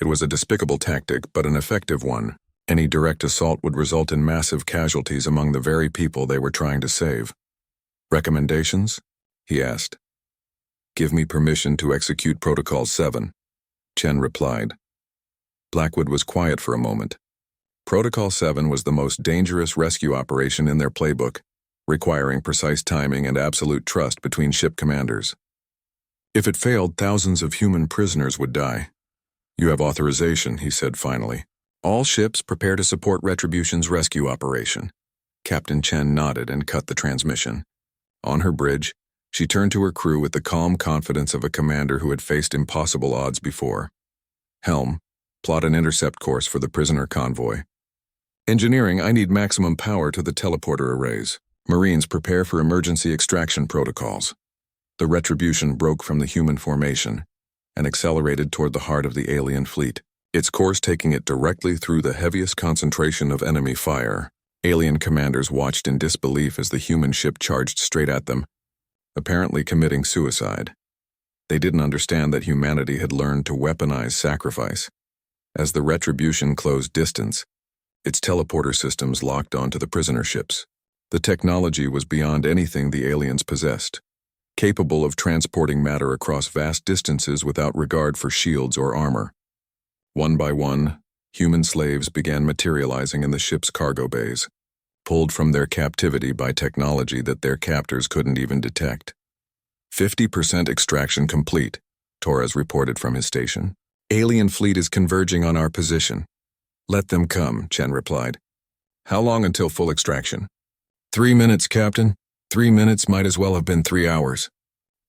It was a despicable tactic, but an effective one. Any direct assault would result in massive casualties among the very people they were trying to save. "Recommendations?" he asked. "Give me permission to execute Protocol 7, Chen replied. Blackwood was quiet for a moment. Protocol 7 was the most dangerous rescue operation in their playbook, requiring precise timing and absolute trust between ship commanders. If it failed, thousands of human prisoners would die. "You have authorization," he said finally. "All ships prepare to support Retribution's rescue operation." Captain Chen nodded and cut the transmission. On her bridge, she turned to her crew with the calm confidence of a commander who had faced impossible odds before. "Helm, plot an intercept course for the prisoner convoy. Engineering, I need maximum power to the teleporter arrays. Marines, prepare for emergency extraction protocols." The Retribution broke from the human formation and accelerated toward the heart of the alien fleet. its course taking it directly through the heaviest concentration of enemy fire. Alien commanders watched in disbelief as the human ship charged straight at them, apparently committing suicide. They didn't understand that humanity had learned to weaponize sacrifice. As the Retribution closed distance, its teleporter systems locked onto the prisoner ships. The technology was beyond anything the aliens possessed, capable of transporting matter across vast distances without regard for shields or armor. One by one, human slaves began materializing in the ship's cargo bays, pulled from their captivity by technology that their captors couldn't even detect. 50% extraction complete, Torres reported from his station. Alien fleet is converging on our position. Let them come, Chen replied. How long until full extraction? 3 minutes, Captain. 3 minutes might as well have been 3 hours.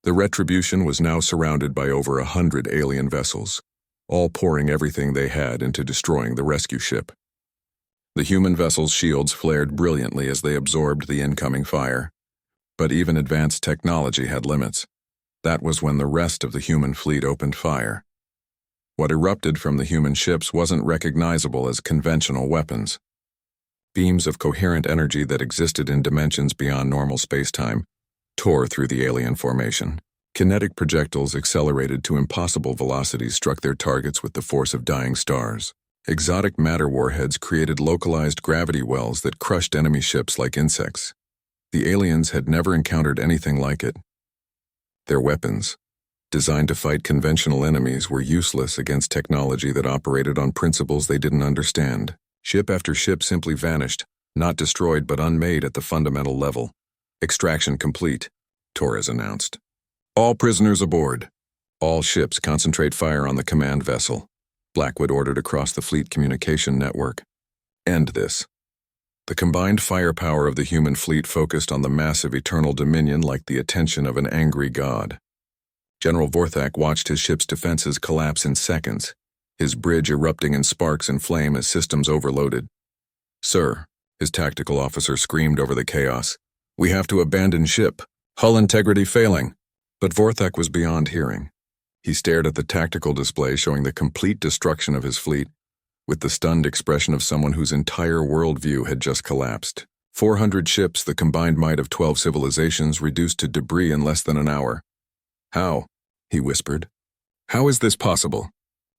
The Retribution was now surrounded by over 100 alien vessels, all pouring everything they had into destroying the rescue ship. The human vessel's shields flared brilliantly as they absorbed the incoming fire. But even advanced technology had limits. That was when the rest of the human fleet opened fire. What erupted from the human ships wasn't recognizable as conventional weapons. Beams of coherent energy that existed in dimensions beyond normal spacetime tore through the alien formation. Kinetic projectiles accelerated to impossible velocities struck their targets with the force of dying stars. Exotic matter warheads created localized gravity wells that crushed enemy ships like insects. The aliens had never encountered anything like it. Their weapons, designed to fight conventional enemies, were useless against technology that operated on principles they didn't understand. Ship after ship simply vanished, not destroyed but unmade at the fundamental level. Extraction complete, Torres announced. All prisoners aboard. All ships concentrate fire on the command vessel, Blackwood ordered across the fleet communication network. End this. The combined firepower of the human fleet focused on the massive eternal dominion like the attention of an angry god. General Vorthak watched his ship's defenses collapse in seconds, his bridge erupting in sparks and flame as systems overloaded. Sir, his tactical officer screamed over the chaos. We have to abandon ship. Hull integrity failing. But Vorthak was beyond hearing. He stared at the tactical display showing the complete destruction of his fleet, with the stunned expression of someone whose entire worldview had just collapsed. 400 ships, the combined might of 12 civilizations, reduced to debris in less than an hour. How? He whispered. How is this possible?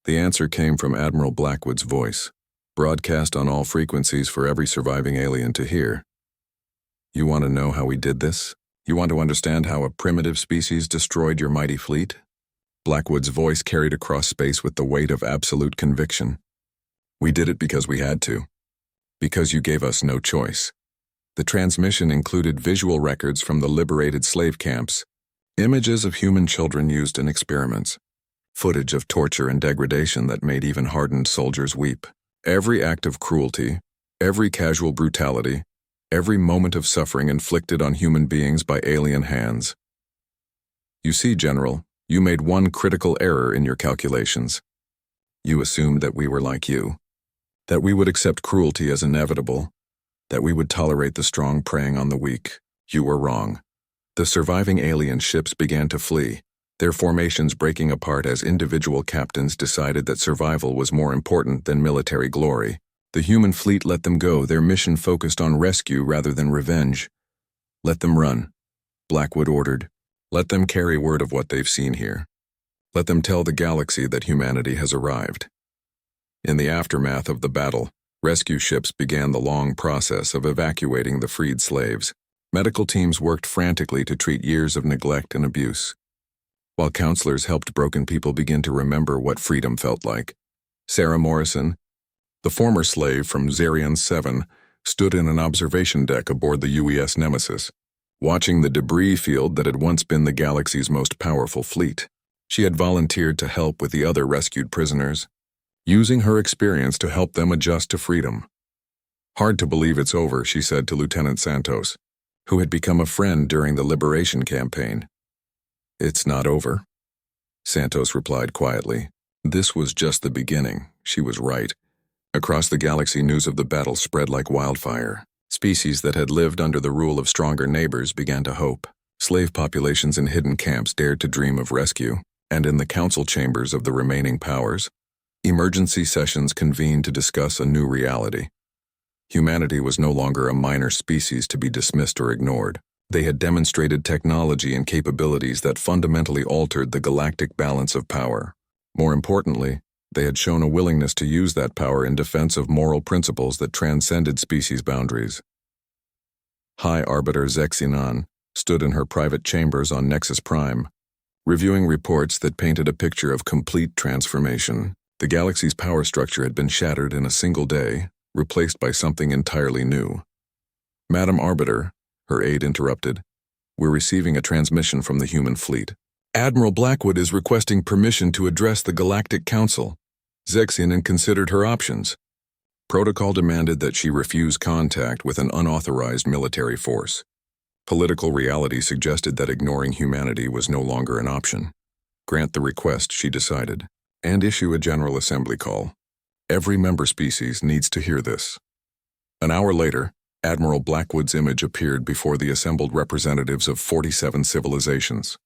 The answer came from Admiral Blackwood's voice, broadcast on all frequencies for every surviving alien to hear. You want to know how we did this? You want to understand how a primitive species destroyed your mighty fleet? Blackwood's voice carried across space with the weight of absolute conviction. We did it because we had to. Because you gave us no choice. The transmission included visual records from the liberated slave camps, images of human children used in experiments, footage of torture and degradation that made even hardened soldiers weep. Every act of cruelty, every casual brutality, every moment of suffering inflicted on human beings by alien hands. You see, General, you made one critical error in your calculations. You assumed that we were like you, that we would accept cruelty as inevitable, that we would tolerate the strong preying on the weak. You were wrong. The surviving alien ships began to flee, their formations breaking apart as individual captains decided that survival was more important than military glory. The human fleet let them go, their mission focused on rescue rather than revenge. Let them run, Blackwood ordered. Let them carry word of what they've seen here. Let them tell the galaxy that humanity has arrived. In the aftermath of the battle, rescue ships began the long process of evacuating the freed slaves. Medical teams worked frantically to treat years of neglect and abuse, while counselors helped broken people begin to remember what freedom felt like. Sarah Morrison, the former slave from Zarian 7, stood in an observation deck aboard the UES Nemesis, watching the debris field that had once been the galaxy's most powerful fleet. She had volunteered to help with the other rescued prisoners, using her experience to help them adjust to freedom. Hard to believe it's over, she said to Lieutenant Santos, who had become a friend during the liberation campaign. It's not over, Santos replied quietly. This was just the beginning. She was right. Across the galaxy, news of the battle spread like wildfire. Species that had lived under the rule of stronger neighbors began to hope. Slave populations in hidden camps dared to dream of rescue, and in the council chambers of the remaining powers, Emergency sessions convened to discuss a new reality. Humanity was no longer a minor species to be dismissed or ignored. They had demonstrated technology and capabilities that fundamentally altered the galactic balance of power. More importantly, they had shown a willingness to use that power in defense of moral principles that transcended species boundaries. High Arbiter Zexinon stood in her private chambers on Nexus Prime, reviewing reports that painted a picture of complete transformation. The galaxy's power structure had been shattered in a single day, replaced by something entirely new. Madam Arbiter, her aide interrupted, we're receiving a transmission from the human fleet. Admiral Blackwood is requesting permission to address the Galactic Council. Zexinon considered her options. Protocol demanded that she refuse contact with an unauthorized military force. Political reality suggested that ignoring humanity was no longer an option. Grant the request, she decided, and issue a General Assembly call. Every member species needs to hear this. An hour later, Admiral Blackwood's image appeared before the assembled representatives of 47 civilizations.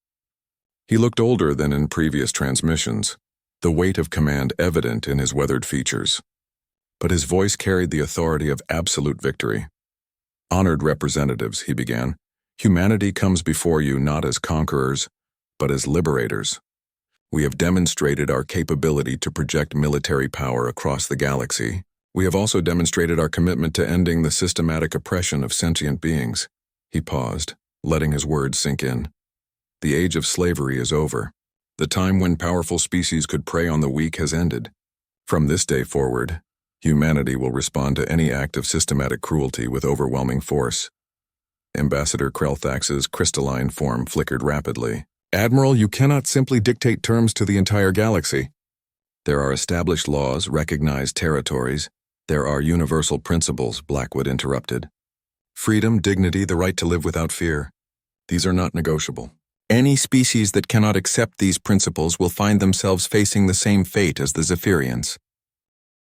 He looked older than in previous transmissions, the weight of command evident in his weathered features. But his voice carried the authority of absolute victory. Honored representatives, he began, humanity comes before you not as conquerors, but as liberators. We have demonstrated our capability to project military power across the galaxy. We have also demonstrated our commitment to ending the systematic oppression of sentient beings. He paused, letting his words sink in. The age of slavery is over. The time when powerful species could prey on the weak has ended. From this day forward, humanity will respond to any act of systematic cruelty with overwhelming force. Ambassador Krelthax's crystalline form flickered rapidly. Admiral, you cannot simply dictate terms to the entire galaxy. There are established laws, recognized territories. There are universal principles, Blackwood interrupted. Freedom, dignity, the right to live without fear. These are not negotiable. Any species that cannot accept these principles will find themselves facing the same fate as the Zephyrians.